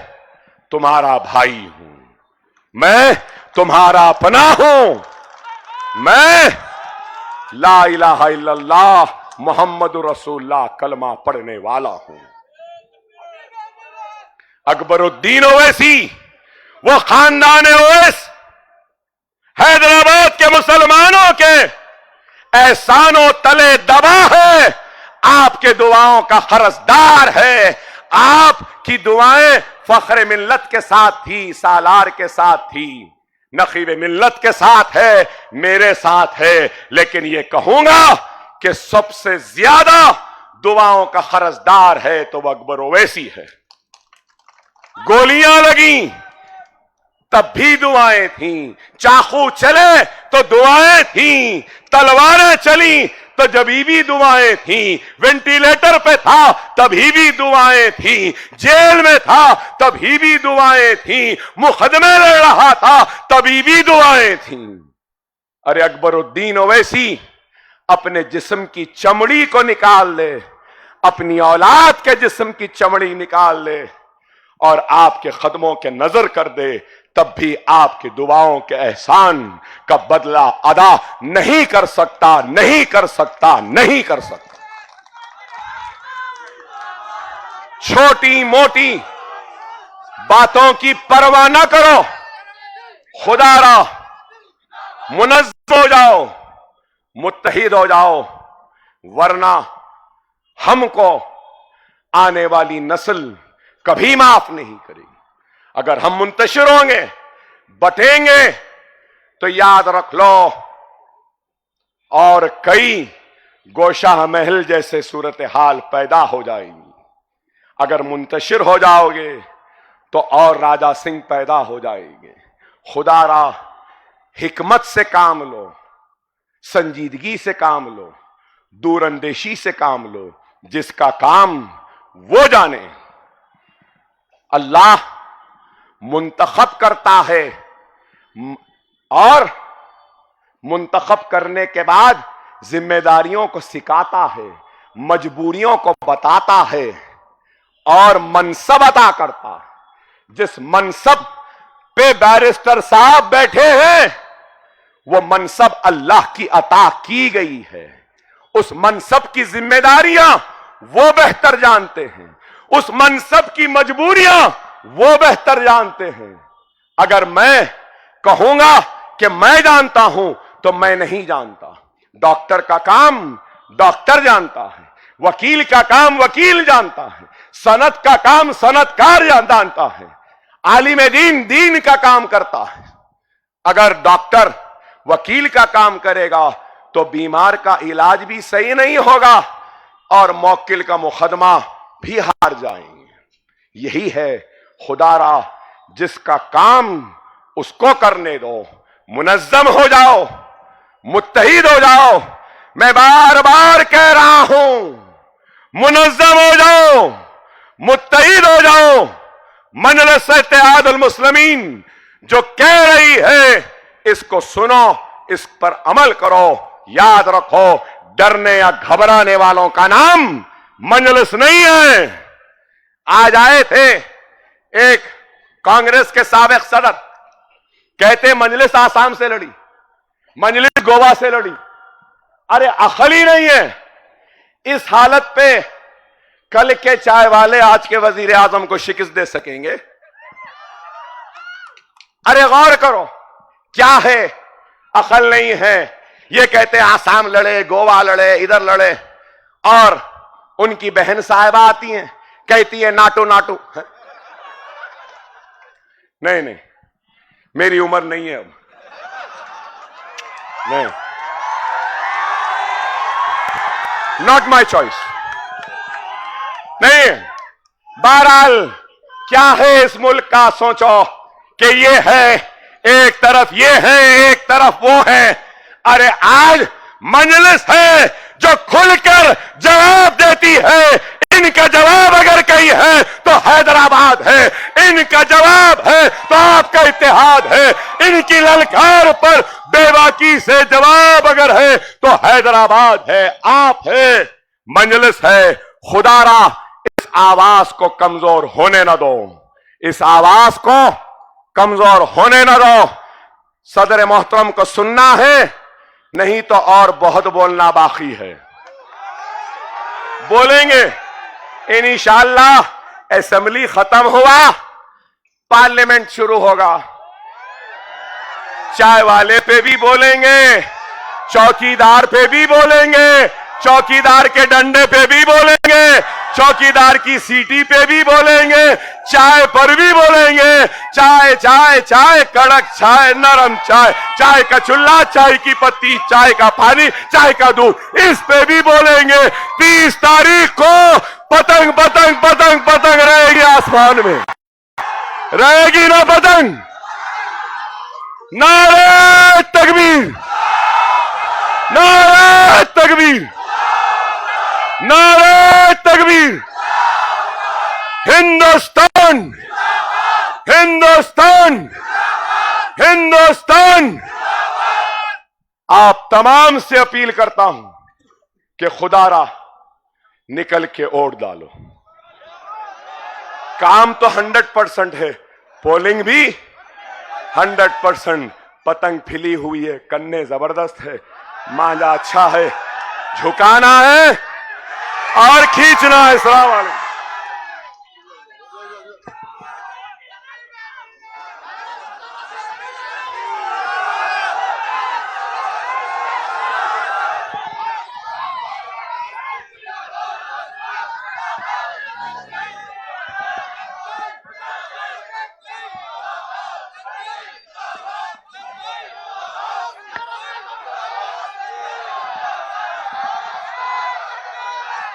तुम्हारा भाई हूं, मैं तुम्हारा अपना हूं, मैं ला इलाहा इल्लल्लाह मुहम्मदुर रसूलुल्लाह कलमा पढ़ने वाला हूं। अकबरुद्दीन ओवैसी, वो खानदान ओवैस, हैदराबाद के मुसलमानों के एहसानों तले दबा है, आपके दुआओं का कर्जदार है। आपकी दुआएं फख्र मिल्लत के साथ थी, सालार के साथ थी, नखीब मिल्लत के साथ है, मेरे साथ है, लेकिन ये कहूंगा कि सबसे ज्यादा दुआओं का कर्जदार है तो वह अकबर ओवैसी है। गोलियां लगी तब भी दुआएं थीं, चाकू चले तो दुआएं थीं, तलवारें चली तो जभी भी दुआएं थीं, वेंटिलेटर पे था तभी भी दुआएं थीं, जेल में था तभी भी दुआएं थीं, मुकदमे लड़ रहा था तभी भी दुआएं थीं। अरे अकबरुद्दीन ओवैसी अपने जिस्म की चमड़ी को निकाल ले, अपनी औलाद के जिस्म की चमड़ी निकाल ले और आपके कदमों के नजर कर दे, तब भी आपकी दुआओं के एहसान का बदला अदा नहीं कर सकता, नहीं कर सकता, नहीं कर सकता। छोटी मोटी बातों की परवाह न करो, खुदारा मुनज़्ज़म हो जाओ, मुत्तहिद हो जाओ, वरना हमको आने वाली नस्ल कभी माफ नहीं करेगी। अगर हम मुंतशिर होंगे, बटेंगे, तो याद रख लो और कई गोशाह महल जैसे सूरत हाल पैदा हो जाएंगी। अगर मुंतशिर हो जाओगे तो और राजा सिंह पैदा हो जाएंगे। खुदारा हिकमत से काम लो, संजीदगी से काम लो, दूरंदेशी से काम लो, जिसका काम वो जाने। अल्लाह मुंतखब करता है और मुंतखब करने के बाद जिम्मेदारियों को सिखाता है, मजबूरियों को बताता है और मनसब अता करता है। जिस मनसब पे बैरिस्टर साहब बैठे हैं, वो मनसब अल्लाह की अता की गई है। उस मनसब की जिम्मेदारियां वो बेहतर जानते हैं, उस मनसब की मजबूरियां वो बेहतर जानते हैं। अगर मैं कहूंगा कि मैं जानता हूं तो मैं नहीं जानता। डॉक्टर का काम डॉक्टर जानता है, वकील का काम वकील जानता है, सनत का काम सनतकार जानता है, आलिम दीन दीन का काम करता है। अगर डॉक्टर वकील का काम करेगा तो बीमार का इलाज भी सही नहीं होगा और मौकिल का मुकदमा भी हार जाएंगे। यही है खुदारा, जिसका काम उसको करने दो, मुनज्जम हो जाओ, मुत्तहिद हो जाओ। मैं बार बार कह रहा हूं, मुनज्जम हो जाओ, मुत्तहिद हो जाओ। मजलिस इत्तेहादुल मुस्लिमीन जो कह रही है इसको सुनो, इस पर अमल करो। याद रखो, डरने या घबराने वालों का नाम मजलिस नहीं है। आज आए थे एक कांग्रेस के साबिक सदर, कहते मजलिस आसाम से लड़ी, मजलिस गोवा से लड़ी। अरे अकल ही नहीं है। इस हालत पे कल के चाय वाले आज के वजीर आजम को शिकस्त दे सकेंगे? अरे गौर करो, क्या है? अकल नहीं है। ये कहते आसाम लड़े, गोवा लड़े, इधर लड़े, और उनकी बहन साहिबा आती हैं, कहती है नाटो नाटो। नहीं नहीं, मेरी उम्र नहीं है अब, नहीं, नॉट माई चॉइस। नहीं, बहरहाल क्या है इस मुल्क का, सोचो कि ये है एक तरफ, ये है एक तरफ वो है। अरे आज मजलिस है जो खुलकर जवाब देती है। इनका जवाब अगर कहीं है तो हैदराबाद है, इनका जवाब है तो आपका इत्तेहाद है। इनकी ललकार पर बेबाकी से जवाब अगर है तो हैदराबाद है, आप है, मजलिस है। खुदारा इस आवाज को कमजोर होने न दो, इस आवाज को कमजोर होने न दो। सदर मोहतरम को सुनना है, नहीं तो और बहुत बोलना बाकी है। बोलेंगे इंशाअल्लाह। असेंबली खत्म हुआ, पार्लियामेंट शुरू होगा। चाय वाले पे भी बोलेंगे, चौकीदार पे भी बोलेंगे, चौकीदार के डंडे पे भी बोलेंगे, चौकीदार की सीटी पे भी बोलेंगे, चाय पर भी बोलेंगे। चाय चाय चाय, कड़क चाय, नरम चाय, चाय का चुल्ला, चाय की पत्ती, चाय का पानी, चाय का दूध, इस पे भी बोलेंगे। 30 तारीख को पतंग पतंग पतंग पतंग रहेगी आसमान में, रहेगी ना पतंग? नारे तकबीर, नारे तकबीर, नारे तकबीर। हिंदुस्तान, हिंदुस्तान, हिंदुस्तान। आप तमाम से अपील करता हूं कि खुदारा निकल के वोट डालो। काम तो 100% है, पोलिंग भी 100%। पतंग फिली हुई है, कन्ने जबरदस्त है, मांझा अच्छा है, झुकाना है और खींचना है। सलाम वालेकुम।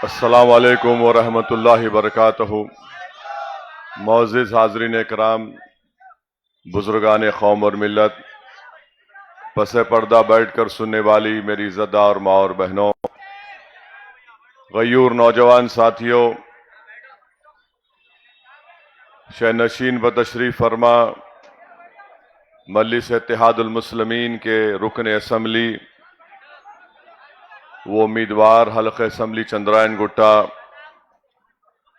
अस्सलाम वालेकुम व रहमतुल्लाहि व बरकातहू। मोअज़्ज़िज़ हाज़रीन इकराम, बुजुर्गान कौम और मिल्लत, पसे पर्दा बैठकर सुनने वाली मेरी इज़्ज़तदार माँ और बहनों, गयूर नौजवान साथियों, शहनशीन बतशरीफ फरमा मजलिस इत्तेहादुल मुस्लिमीन के रुकन असम्बली, वो उम्मीदवार हल्क़े असम्बली चंद्रायन गुट्टा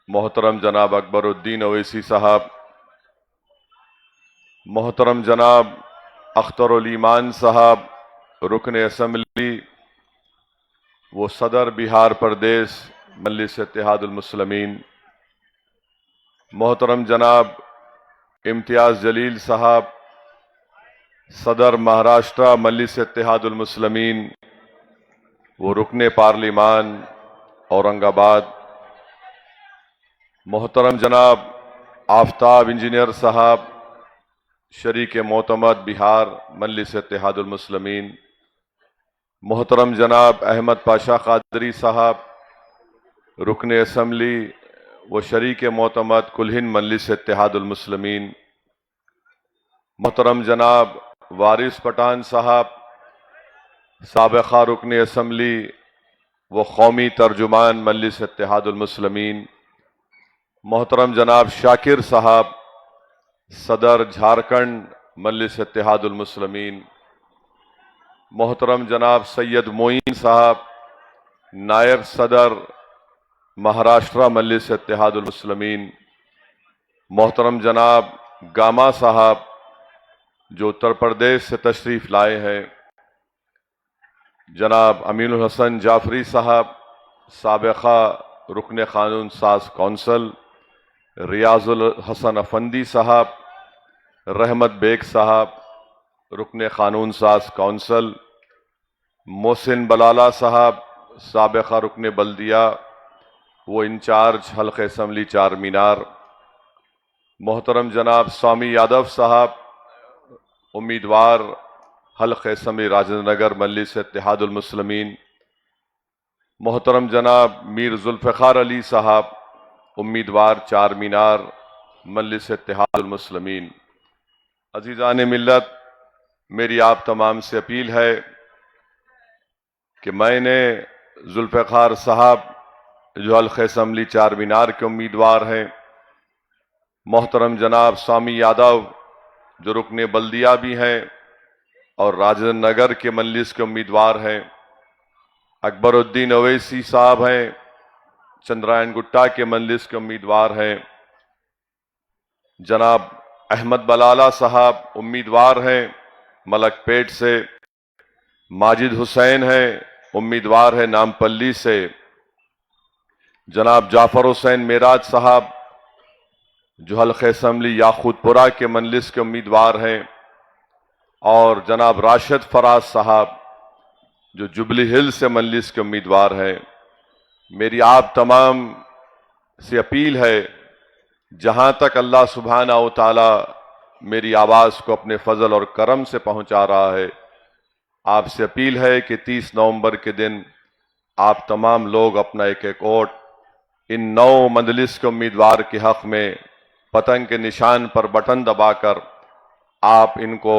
मोहतरम जनाब अकबरुद्दीन अवैसी साहब, मोहतरम जनाब अख्तरुल ईमान साहब रुकन असम्बली, वो सदर बिहार प्रदेश मजलिस इत्तेहादुल मुस्लिमीन, मोहतरम जनाब इम्तियाज जलील साहब, सदर महाराष्ट्र मजलिस इत्तेहादुल मुस्लिमीन व रुकने पार्लिमान औरंगाबाद, मोहतरम जनाब आफ्ताब इंजीनियर साहब, शरीक मोतमद बिहार मजलिस इत्तेहादुल मुस्लिमीन, मोहतरम जनाब अहमद पाशा कादरी साहब, रुकने असम्बली व शरीक मोतमद कुल-हिंद मजलिस इत्तेहादुल मुस्लिमीन, मोहतरम जनाब वारिस पठान साहब, साबिक़ा रुकने असम्बली व कौमी तर्जुमान मजलिस इत्तेहादुल मुस्लिमीन, मोहतरम जनाब शाकिर साहब, सदर झारखंड मजलिस इत्तेहादुल मुस्लिमीन, मोहतरम जनाब सैयद मोइन साहब, नायब सदर महाराष्ट्र मजलिस इत्तेहादुल मुस्लिमीन, मोहतरम जनाब गामा साहब जो उत्तर प्रदेश से तशरीफ लाए हैं, जनाब अमीनुल हसन जाफरी साहब, साबिक़ा रुकने कानून साज कौंसल, रियाजुल हसन अफंदी साहब, रहमत बेग साहब, रुकने कानून साज कौंसल, मोहसिन बलाला साहब, साबिक़ा रुकने बल्दिया वो इंचार्ज हल्क़े असम्बली चार मीनार, मोहतरम जनाब स्वामी यादव साहब, उम्मीदवार हल्क़े असम्बली राजेंद्र नगर मजलिस इत्तेहादुल मुस्लिमीन, मोहतरम जनाब मीर जुल्फ़िकार अली साहब, उम्मीदवार चार मीनार मजलिस इत्तेहादुल मुस्लिमीन। अज़ीज़ान मिल्लत, मेरी आप तमाम से अपील है कि मैंने जुल्फ़िकार साहब जो हल्क़े असम्बली चार मीनार के उम्मीदवार हैं, मोहतरम जनाब स्वामी यादव जो रुकने बल्दिया भी हैं और राजेंद्र नगर के मजलिस के उम्मीदवार हैं, अकबरुद्दीन अवैसी साहब हैं, चंद्रायन गुट्टा के मजलिस के उम्मीदवार हैं, जनाब अहमद बलाला साहब उम्मीदवार हैं मलकपेट से, माजिद हुसैन हैं उम्मीदवार है नामपल्ली से, जनाब जाफर हुसैन मेराज साहब जो हल्क़े असम्बली याकूतपुरा के मजलिस के उम्मीदवार हैं, और जनाब राशिद फराज साहब जो जुबली हिल से मजलिस के उम्मीदवार हैं। मेरी आप तमाम से अपील है, जहां तक अल्लाह सुब्हाना व तआला मेरी आवाज़ को अपने फजल और करम से पहुंचा रहा है, आपसे अपील है कि 30 नवंबर के दिन आप तमाम लोग अपना एक एक वोट इन 9 मजलिस के उम्मीदवार के हक में पतंग के निशान पर बटन दबाकर आप इनको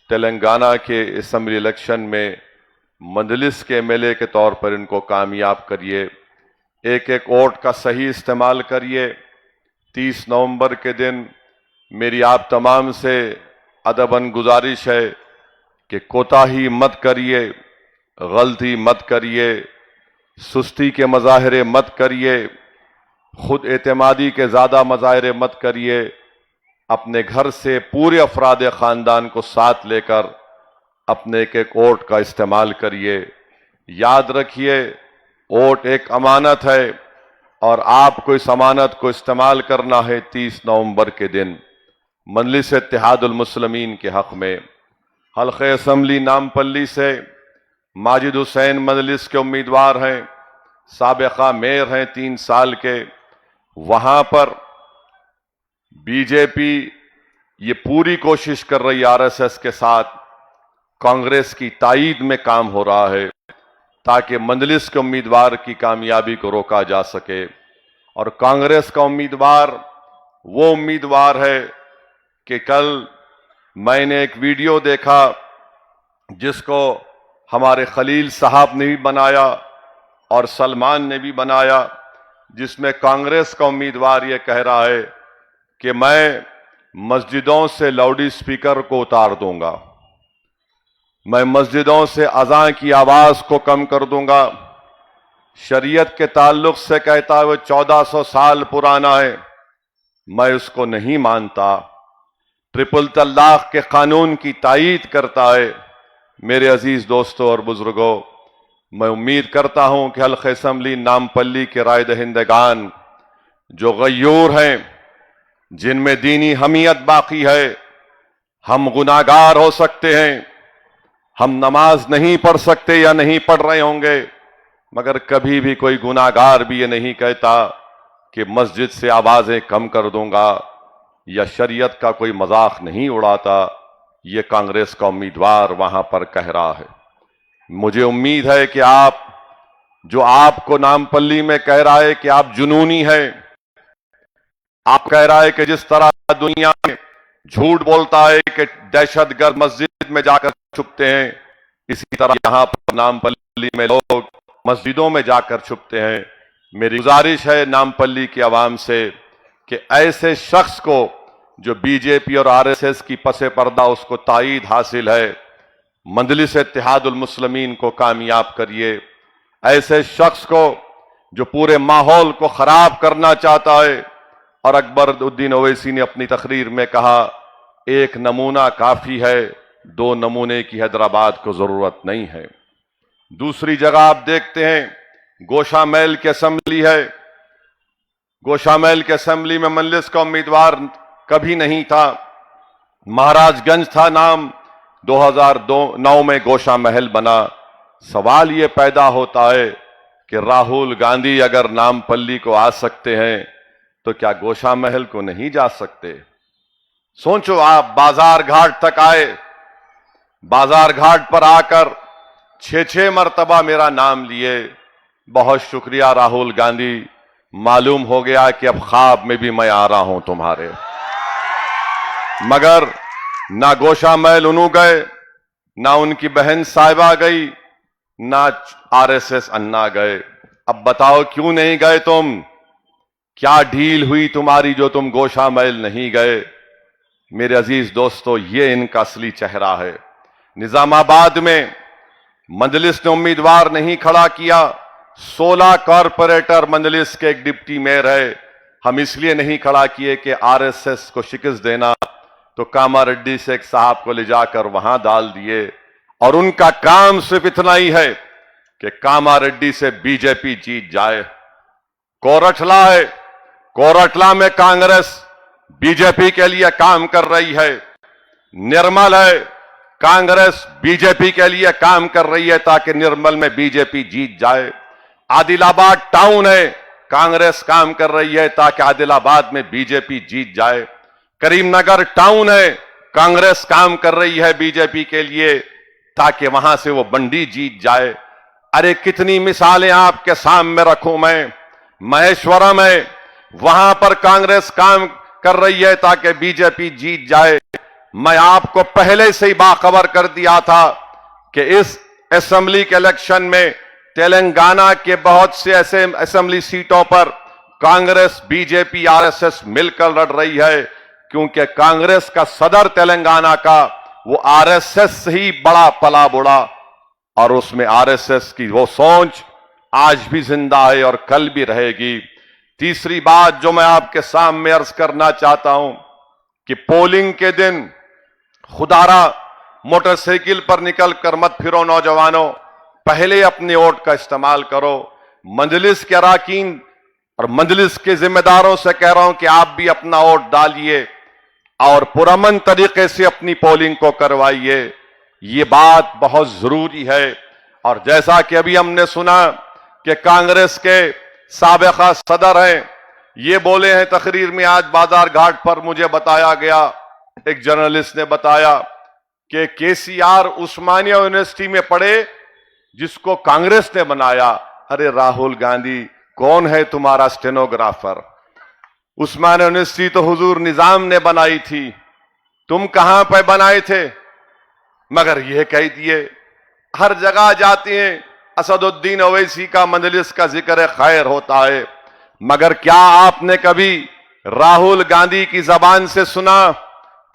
तेलंगाना के असम्बली इलेक्शन में मजलिस के एमएलए के तौर पर इनको कामयाब करिए। एक एक वोट का सही इस्तेमाल करिए। 30 नवंबर के दिन मेरी आप तमाम से अदबन गुजारिश है कि कोताही मत करिए, गलती मत करिए, सुस्ती के मज़ाहिरे मत करिए, खुद एतमादी के ज़्यादा मज़ाहिरे मत करिए। अपने घर से पूरे अफराद ख़ानदान को साथ लेकर अपने एक एक वोट का इस्तेमाल करिए। याद रखिए, वोट एक अमानत है और आपको इस अमानत को इस्तेमाल करना है 30 नवंबर के दिन मजलिस इत्तेहादुल मुस्लिमीन के हक में। हल्क़े असम्बली नामपल्ली से माजिद हुसैन मजलिस के उम्मीदवार हैं, साबिक़ा मेयर हैं 3 साल के। वहां पर बीजेपी ये पूरी कोशिश कर रही, आरएसएस के साथ कांग्रेस की ताईद में काम हो रहा है ताकि मजलिस के उम्मीदवार की कामयाबी को रोका जा सके। और कांग्रेस का उम्मीदवार वो उम्मीदवार है कि कल मैंने एक वीडियो देखा जिसको हमारे खलील साहब ने भी बनाया और सलमान ने भी बनाया, जिसमें कांग्रेस का उम्मीदवार ये कह रहा है कि मैं मस्जिदों से लाउड स्पीकर को उतार दूंगा, मैं मस्जिदों से अज़ान की आवाज को कम कर दूंगा। शरीयत के ताल्लुक से कहता है वो 1400 साल पुराना है, मैं उसको नहीं मानता। ट्रिपल तलाक के कानून की तायीद करता है। मेरे अजीज दोस्तों और बुजुर्गों, मैं उम्मीद करता हूं कि हल्क़े असम्बली नामपल्ली के राय दहिंदगान जो गयूर हैं, जिनमें दीनी हमीयत बाकी है। हम गुनाहगार हो सकते हैं, हम नमाज नहीं पढ़ सकते या नहीं पढ़ रहे होंगे, मगर कभी भी कोई गुनाहगार भी ये नहीं कहता कि मस्जिद से आवाजें कम कर दूंगा या शरीयत का कोई मजाक नहीं उड़ाता। ये कांग्रेस का उम्मीदवार वहां पर कह रहा है। मुझे उम्मीद है कि आप, जो आपको नामपल्ली में कह रहा है कि आप जुनूनी है, आप कह रहा है कि जिस तरह दुनिया में झूठ बोलता है कि दहशतगर्द मस्जिद में जाकर छुपते हैं, इसी तरह यहां पर नामपल्ली में लोग मस्जिदों में जाकर छुपते हैं। मेरी गुजारिश है नामपल्ली की आवाम से कि ऐसे शख्स को जो बीजेपी और आरएसएस की पसे पर्दा उसको ताईद हासिल है, मजलिस इत्तेहादुल मुस्लिमीन को कामयाब करिए। ऐसे शख्स को जो पूरे माहौल को खराब करना चाहता है, और अकबरुद्दीन ओवैसी ने अपनी तकरीर में कहा, एक नमूना काफी है, दो नमूने की हैदराबाद को जरूरत नहीं है। दूसरी जगह आप देखते हैं गोशामैल की असेंबली है। गोशामैल की असेंबली में मजलिस का उम्मीदवार कभी नहीं था, महाराजगंज था नाम, 2009 में गोशामहल बना। सवाल ये पैदा होता है कि राहुल गांधी अगर नामपल्ली को आ सकते हैं तो क्या गोशामहल को नहीं जा सकते? सोचो, आप बाजार घाट तक आए, बाजार घाट पर आकर 6 मरतबा मेरा नाम लिए, बहुत शुक्रिया राहुल गांधी, मालूम हो गया कि अब ख्वाब में भी मैं आ रहा हूं तुम्हारे। मगर ना गोशामैल उन्हों गए, ना उनकी बहन साहिबा गई, ना आरएसएस अन्ना गए। अब बताओ क्यों नहीं गए तुम? क्या ढील हुई तुम्हारी जो तुम गोशामैल नहीं गए? मेरे अजीज दोस्तों, ये इनका असली चेहरा है। निजामाबाद में मजलिस ने उम्मीदवार नहीं खड़ा किया, 16 कॉरपोरेटर मजलिस के एक डिप्टी मेयर है। हम इसलिए नहीं खड़ा किए कि आरएसएस को शिकस्त देना, तो कामारेड्डी से एक साहब को ले जाकर वहां डाल दिए, और उनका काम सिर्फ इतना ही है कि कामारेड्डी से बीजेपी जीत जाए। कोरटला है, कोरटला में कांग्रेस बीजेपी के लिए काम कर रही है। निर्मल है, कांग्रेस बीजेपी के लिए काम कर रही है ताकि निर्मल में बीजेपी जीत जाए। आदिलाबाद टाउन है, कांग्रेस काम कर रही है ताकि आदिलाबाद में बीजेपी जीत जाए। करीमनगर टाउन है, कांग्रेस काम कर रही है बीजेपी के लिए ताकि वहां से वो बंडी जीत जाए। अरे कितनी मिसालें आपके सामने रखूं मैं। महेश्वरम है, वहां पर कांग्रेस काम कर रही है ताकि बीजेपी जीत जाए। मैं आपको पहले से ही बाखबर कर दिया था कि इस असेंबली के इलेक्शन में तेलंगाना के बहुत से ऐसे असेंबली सीटों पर कांग्रेस, बीजेपी, आरएसएस मिलकर लड़ रही है, क्योंकि कांग्रेस का सदर तेलंगाना का वो आरएसएस से ही बड़ा पला बुड़ा, और उसमें आरएसएस की वो सोच आज भी जिंदा है और कल भी रहेगी। तीसरी बात जो मैं आपके सामने अर्ज करना चाहता हूं कि पोलिंग के दिन खुदारा मोटरसाइकिल पर निकलकर मत फिरो नौजवानों, पहले अपने वोट का इस्तेमाल करो। मजलिस के अरकान और मजलिस के जिम्मेदारों से कह रहा हूं कि आप भी अपना वोट डालिए और पुरअमन तरीके से अपनी पोलिंग को करवाइए। ये बात बहुत जरूरी है। और जैसा कि अभी हमने सुना कि कांग्रेस के साबिका सदर हैं, ये बोले हैं तकरीर में, आज बाजार घाट पर मुझे बताया गया, एक जर्नलिस्ट ने बताया कि केसीआर उस्मानिया यूनिवर्सिटी में पढ़े जिसको कांग्रेस ने बनाया। अरे राहुल गांधी, कौन है तुम्हारा स्टेनोग्राफर? उस्मानिया यूनिवर्सिटी तो हुजूर निजाम ने बनाई थी, तुम कहां पे बनाए थे? मगर यह कह दिए, हर जगह जाते हैं असदुद्दीन ओवैसी का, मजलिस का जिक्र खैर होता है, मगर क्या आपने कभी राहुल गांधी की जबान से सुना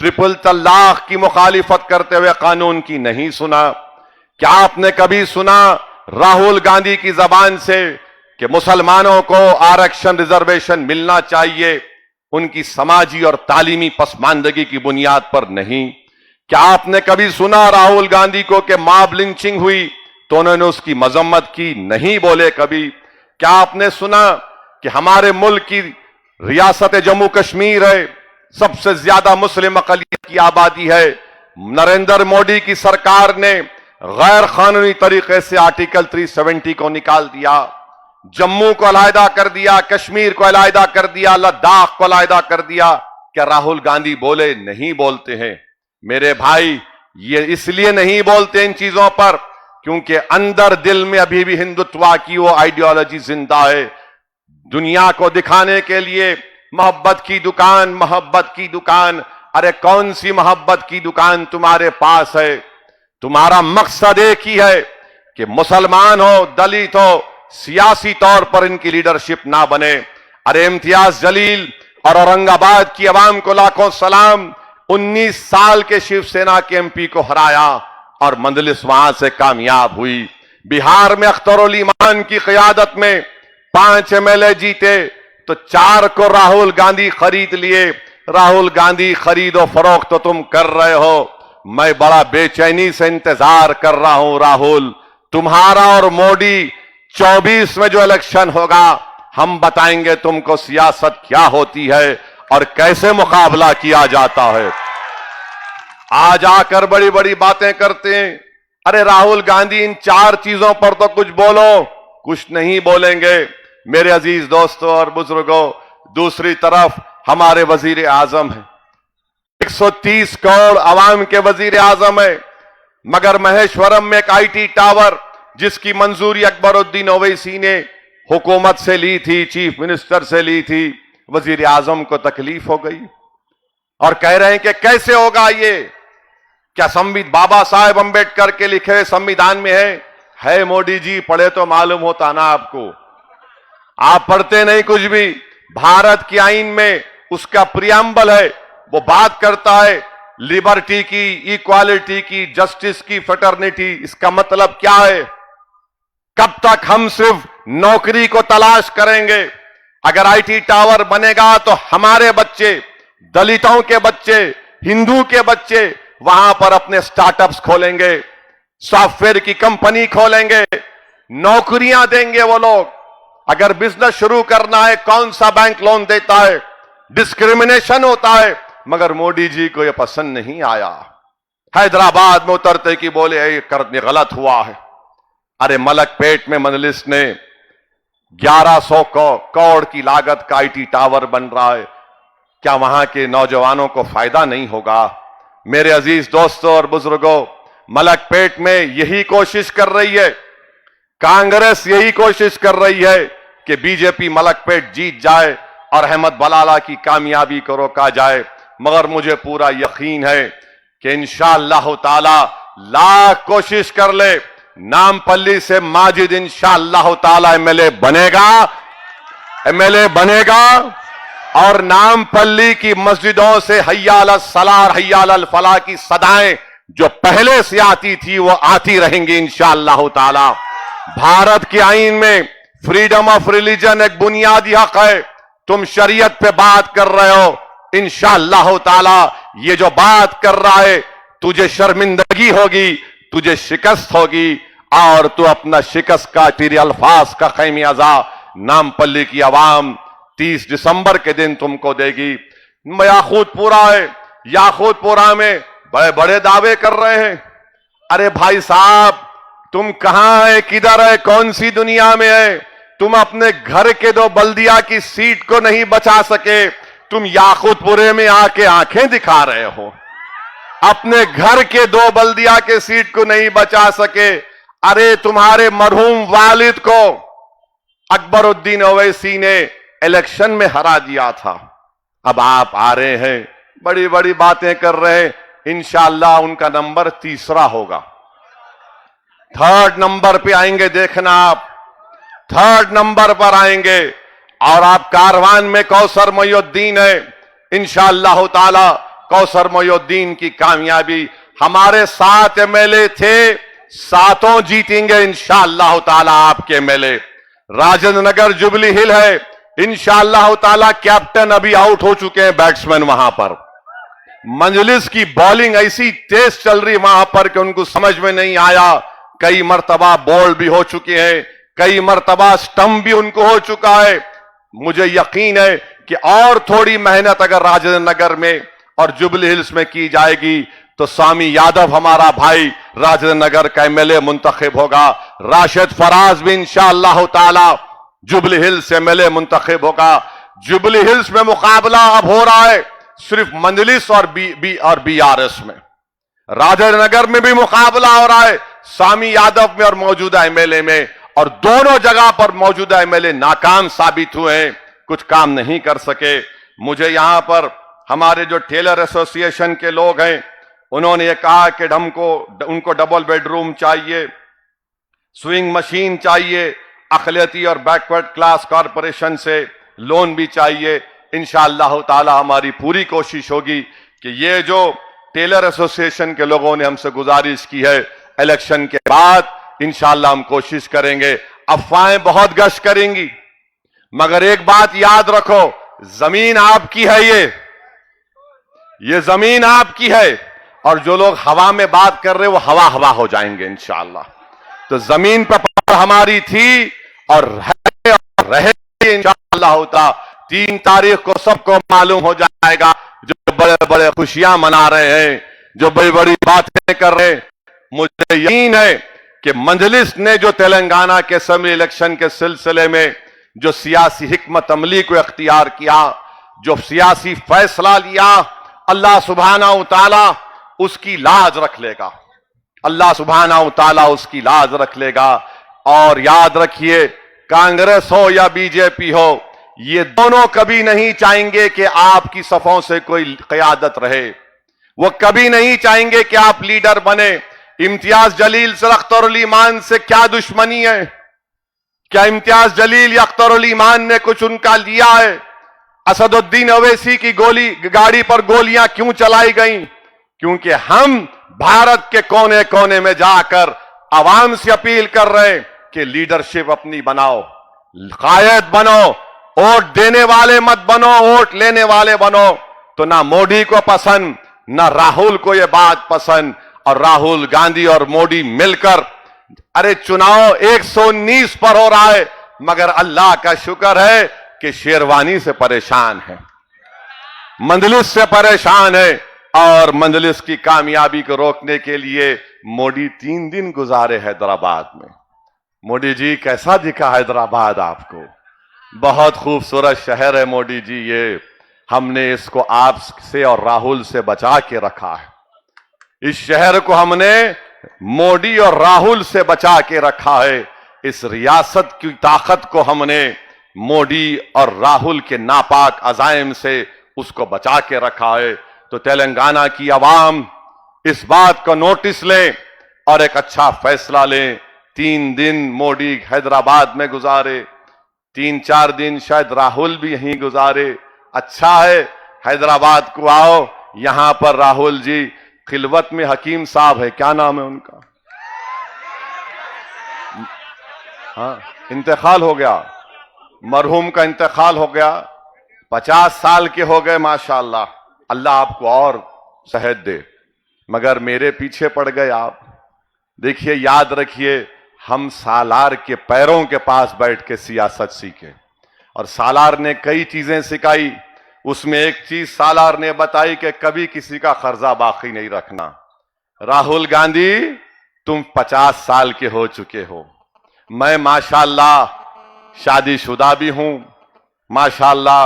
ट्रिपल तलाक की मुखालिफत करते हुए कानून की? नहीं सुना। क्या आपने कभी सुना राहुल गांधी की जबान से कि मुसलमानों को आरक्षण, रिजर्वेशन मिलना चाहिए? उनकी समाजी और तालीमी पसमानदगी की बुनियाद पर नहीं। क्या आपने कभी सुना राहुल गांधी को कि मॉब लिंचिंग हुई तो उन्होंने उसकी मजम्मत की? नहीं बोले कभी। क्या आपने सुना कि हमारे मुल्क की रियासत जम्मू कश्मीर है, सबसे ज्यादा मुस्लिम अकलियत की आबादी है। नरेंद्र मोदी की सरकार ने गैर कानूनी तरीके से आर्टिकल 370 को निकाल दिया, जम्मू को अलहदा कर दिया, कश्मीर को अलहदा कर दिया, लद्दाख को अलहदा कर दिया। क्या राहुल गांधी बोले? नहीं बोलते हैं मेरे भाई। ये इसलिए नहीं बोलते इन चीजों पर क्योंकि अंदर दिल में अभी भी हिंदुत्व की वो आइडियोलॉजी जिंदा है। दुनिया को दिखाने के लिए मोहब्बत की दुकान, मोहब्बत की दुकान। अरे कौन सी मोहब्बत की दुकान तुम्हारे पास है? तुम्हारा मकसद एक ही है कि मुसलमान हो, दलित हो, सियासी तौर पर इनकी लीडरशिप ना बने। अरे इम्तियाज जलील और औरंगाबाद की आवाम को लाखों सलाम। 19 साल के शिवसेना के एमपी को हराया और मंजलिस वहां से कामयाब हुई। बिहार में अख्तरुल ईमान की क़यादत में 5 एमएलए जीते तो 4 को राहुल गांधी खरीद लिए। राहुल गांधी खरीदो फरोख्त तो तुम कर रहे हो। मैं बड़ा बेचैनी से इंतजार कर रहा हूं राहुल, तुम्हारा और मोदी 24 में जो इलेक्शन होगा हम बताएंगे तुमको सियासत क्या होती है और कैसे मुकाबला किया जाता है। आज आकर बड़ी बड़ी बातें करते हैं। अरे राहुल गांधी इन 4 चीजों पर तो कुछ बोलो, कुछ नहीं बोलेंगे। मेरे अजीज दोस्तों और बुजुर्गों, दूसरी तरफ हमारे वजीर आजम हैं, 130 करोड़ अवाम के वजीर आजम है, मगर महेश्वरम में एक आईटी टावर जिसकी मंजूरी अकबरुद्दीन ओवैसी ने हुकूमत से ली थी, चीफ मिनिस्टर से ली थी, वजीर आजम को तकलीफ हो गई और कह रहे हैं कि कैसे होगा ये? क्या संविधान बाबा साहेब अंबेडकर के लिखे हुए संविधान में है? मोदी जी, पढ़े तो मालूम होता ना आपको। आप पढ़ते नहीं कुछ भी। भारत के आईन में उसका प्रियम्बल है, वो बात करता है लिबर्टी की, इक्वालिटी की, जस्टिस की, फ्रेटर्निटी। इसका मतलब क्या है? कब तक हम सिर्फ नौकरी को तलाश करेंगे? अगर आईटी टावर बनेगा तो हमारे बच्चे, दलितों के बच्चे, हिंदू के बच्चे वहां पर अपने स्टार्टअप्स खोलेंगे, सॉफ्टवेयर की कंपनी खोलेंगे, नौकरियां देंगे वो लोग। अगर बिजनेस शुरू करना है, कौन सा बैंक लोन देता है? डिस्क्रिमिनेशन होता है। मगर मोदी जी को यह पसंद नहीं आया। हैदराबाद में उतरते कि बोले ये करने गलत हुआ है। अरे मलकपेट में मजलिस ने 1100 करोड़ की लागत का आईटी टावर बन रहा है, क्या वहां के नौजवानों को फायदा नहीं होगा? मेरे अजीज दोस्तों और बुजुर्गों, मलकपेट में यही कोशिश कर रही है, कांग्रेस यही कोशिश कर रही है कि बीजेपी मलकपेट जीत जाए और अहमद बलाला की कामयाबी को रोका जाए। मगर मुझे पूरा यकीन है कि इंशाअल्लाह ताला लाख कोशिश कर ले, नामपल्ली से माजिद इंशाअल्लाह ताला एमएलए बनेगा और नामपल्ली की मस्जिदों से हय्या अलल सलाह, हय्या अलल फलाह की सदाएं जो पहले से आती थी वो आती रहेंगी इंशाअल्लाह ताला। भारत के आईन में फ्रीडम ऑफ रिलीजन एक बुनियादी हक है। तुम शरीयत पे बात कर रहे हो, इंशाअल्लाह ताला ये जो बात कर रहा है तुझे शर्मिंदगी होगी, तुझे शिकस्त होगी और तू अपना शिकस्त का तेरे अल्फाज का खैमियाजा नामपल्ली की आवाम 30 दिसंबर के दिन तुमको देगी। याकूतपुरा है, याकूतपुरा में बड़े बड़े दावे कर रहे हैं। अरे भाई साहब, तुम कहां है, किधर है, कौन सी दुनिया में है? तुम अपने घर के 2 बल्दिया की सीट को नहीं बचा सके, तुम याकूतपुरे में आके आंखें दिखा रहे हो। अपने घर के 2 बल्दिया के सीट को नहीं बचा सके। अरे तुम्हारे मरहूम वालिद को अकबरुद्दीन ओवैसी ने इलेक्शन में हरा दिया था। अब आप आ रहे हैं, बड़ी बड़ी बातें कर रहे हैं। इंशाअल्लाह उनका नंबर 3रा होगा, 3rd नंबर पे आएंगे। देखना आप 3rd नंबर पर आएंगे और आप कारवान में कौसर मोइनुद्दीन है। इंशाअल्लाह ताला कौसर मोइनुद्दीन की कामयाबी, हमारे 7 एमएलए थे, 7 जीतेंगे इंशाअल्लाह ताला आपके एमएलए। राजेंद्र नगर जुबली हिल है, इंशाअल्लाह ताला कैप्टन अभी आउट हो चुके हैं बैट्समैन वहां पर। मंजलिस की बॉलिंग ऐसी तेज चल रही वहां पर कि उनको समझ में नहीं आया। कई मर्तबा बॉल भी हो चुके हैं, कई मर्तबा स्टंप भी उनको हो चुका है। मुझे यकीन है कि और थोड़ी मेहनत अगर राजेंद्र नगर में और जुबली हिल्स में की जाएगी तो स्वामी यादव हमारा भाई राजेंद्र नगर का एमएलए मुंतखब होगा, राशिद फराज भी इंशाअल्लाह ताला जुबली हिल्स से एमएलए मुंतखब होगा। जुबली हिल्स में मुकाबला अब हो रहा है सिर्फ मंजलिस और बीआरएस में। राजेंद्र नगर में भी मुकाबला हो रहा है स्वामी यादव में और मौजूदा एमएलए में, और दोनों जगह पर मौजूदा एमएलए नाकाम साबित हुए हैं, कुछ काम नहीं कर सके। मुझे यहां पर हमारे जो टेलर एसोसिएशन के लोग हैं उन्होंने ये कहा कि उनको डबल बेडरूम चाहिए, स्विंग मशीन चाहिए, अक़लियती और बैकवर्ड क्लास कॉरपोरेशन से लोन भी चाहिए। इंशाअल्लाह ताला हमारी पूरी कोशिश होगी कि ये जो टेलर एसोसिएशन के लोगों ने हमसे गुजारिश की है, इलेक्शन के बाद इंशाअल्लाह हम कोशिश करेंगे। अफवाहें बहुत गश्त करेंगी, मगर एक बात याद रखो, जमीन आपकी है, ये जमीन आपकी है, और जो लोग हवा में बात कर रहे वो हवा हवा हो जाएंगे इंशाअल्लाह। तो जमीन पर हमारी थी और रहेगी इंशाअल्लाह होता। 3 तारीख को सबको मालूम हो जाएगा, जो बड़े बड़े खुशियां मना रहे हैं, जो बड़ी बड़ी बातें कर रहे हैं। मुझे यकीन है कि मजलिस ने जो तेलंगाना के असेंबली इलेक्शन के सिलसिले में जो सियासी हिकमत अमली को इख्तियार किया, जो सियासी फैसला लिया, अल्लाह सुब्हानहू तआला उसकी लाज रख लेगा, अल्लाह सुब्हानहू तआला उसकी लाज रख लेगा। और याद रखिए, कांग्रेस हो या बीजेपी हो, ये दोनों कभी नहीं चाहेंगे कि आपकी सफों से कोई क़यादत रहे, वो कभी नहीं चाहेंगे कि आप लीडर बने। इम्तियाज जलील से अख्तरुल ईमान से क्या दुश्मनी है? क्या इम्तियाज जलील या अख्तरुल ईमान ने कुछ उनका लिया है? असदुद्दीन अवैसी की गाड़ी पर गोलियां क्यों चलाई गई? क्योंकि हम भारत के कोने कोने में जाकर आवाम से अपील कर रहे हैं कि लीडरशिप अपनी बनाओ, कायद बनो, वोट देने वाले मत बनो, वोट लेने वाले बनो। तो ना मोदी को पसंद, ना राहुल को यह बात पसंद, और राहुल गांधी और मोदी मिलकर, अरे चुनाव 119 पर हो रहा है, मगर अल्लाह का शुक्र है कि शेरवानी से परेशान है, मंजलिस से परेशान है। और मंजलिस की कामयाबी को रोकने के लिए मोदी 3 दिन गुजारे हैदराबाद में। मोदी जी, कैसा दिखा हैदराबाद आपको? बहुत खूबसूरत शहर है मोदी जी, ये हमने इसको आपसे और राहुल से बचा के रखा है। इस शहर को हमने मोदी और राहुल से बचा के रखा है। इस रियासत की ताकत को हमने मोदी और राहुल के नापाक अजाइम से उसको बचा के रखा है। तो तेलंगाना की आवाम इस बात को नोटिस लें और एक अच्छा फैसला लें। 3 दिन मोदी हैदराबाद में गुजारे, 3-4 दिन शायद राहुल भी यहीं गुजारे। अच्छा है, हैदराबाद को आओ, यहां पर राहुल जी खिलवत में हकीम साहब है, क्या नाम है उनका? हाँ, इंतकाल हो गया, मरहूम का इंतकाल हो गया, 50 साल के हो गए माशाअल्लाह। अल्लाह आपको और सेहत दे, मगर मेरे पीछे पड़ गए आप। देखिए, याद रखिए, हम सालार के पैरों के पास बैठ के सियासत सीखे, और सालार ने कई चीजें सिखाई। उसमें एक चीज सालार ने बताई कि कभी किसी का कर्जा बाकी नहीं रखना। राहुल गांधी, तुम 50 साल के हो चुके हो, मैं माशाअल्लाह शादीशुदा भी हूं, माशाअल्लाह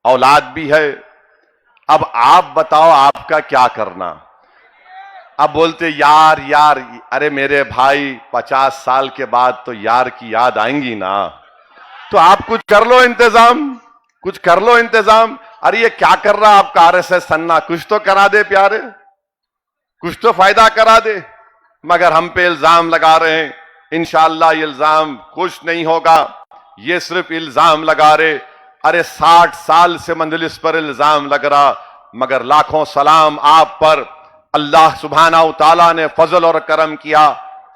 औलाद भी है। अब आप बताओ आपका क्या करना? अब बोलते यार यार, अरे मेरे भाई 50 साल के बाद तो यार की याद आएंगी ना, तो आप कुछ कर लो इंतजाम, कुछ कर लो इंतजाम। अरे ये क्या कर रहा आपका आरएसएस सन्ना, कुछ तो करा दे प्यारे, कुछ तो फायदा करा दे। मगर हम पे इल्जाम लगा रहे हैं। इंशाअल्लाह ये इल्जाम कुछ नहीं होगा, ये सिर्फ इल्जाम लगा रहे। अरे 60 साल से मंजलिस पर इल्जाम लग रहा, मगर लाखों सलाम आप पर। अल्लाह सुब्हानहू तआला ने फजल और करम किया,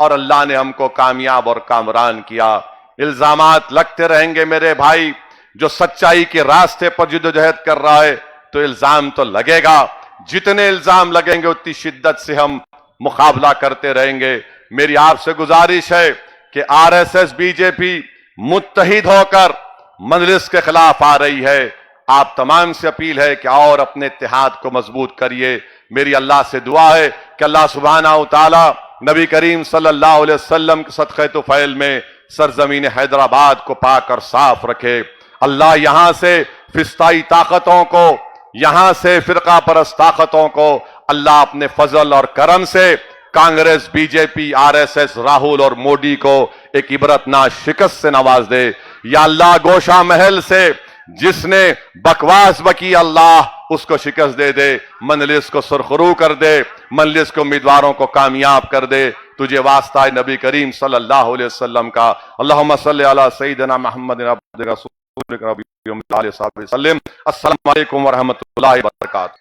और अल्लाह ने हमको कामयाब और कामरान किया। इल्जामात लगते रहेंगे मेरे भाई। जो सच्चाई के रास्ते पर जिद्दोजहद कर रहा है तो इल्जाम तो लगेगा, जितने इल्जाम लगेंगे उतनी शिद्दत से हम मुकाबला करते रहेंगे। मेरी आपसे गुजारिश है कि आरएसएस बीजेपी मुत्तहिद होकर मजलिस के खिलाफ आ रही है। आप तमाम से अपील है कि और अपने इत्तेहाद को मजबूत करिए। मेरी अल्लाह से दुआ है कि अल्लाह सुब्हानहू तआला नबी करीम सल्लल्लाहु अलैहि वसल्लम के सदक़े तुफ़ैल में सरजमीन हैदराबाद को पाक और साफ रखे। अल्लाह यहां से फिस्ताई ताकतों को, यहां से फिरका परस्त ताकतों को अल्लाह अपने फजल और करम से कांग्रेस, बीजेपी, आरएसएस, राहुल और मोदी को एक इबरतनाक शिकस्त से नवाज दे। या अल्लाह गोशा महल से जिसने बकवास बकी, अल्लाह उसको शिकस्त दे दे, मजलिस को सुरखरू कर दे, मजलिस के उम्मीदवारों को कामयाब कर दे। तुझे वास्ता है नबी करीम सल्लल्लाहु अलैहि वसल्लम का। अल्लाहुम्मा सल्लि अला सय्यिदिना मुहम्मदिन अब्दिका रसूलिका नबिय्यिका आलिहि वसल्लम। अस्सलामु अलैकुम व रहमतुल्लाहि व बरकातहू।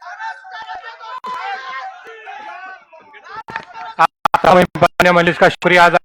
मजलिस का शुक्रिया अदा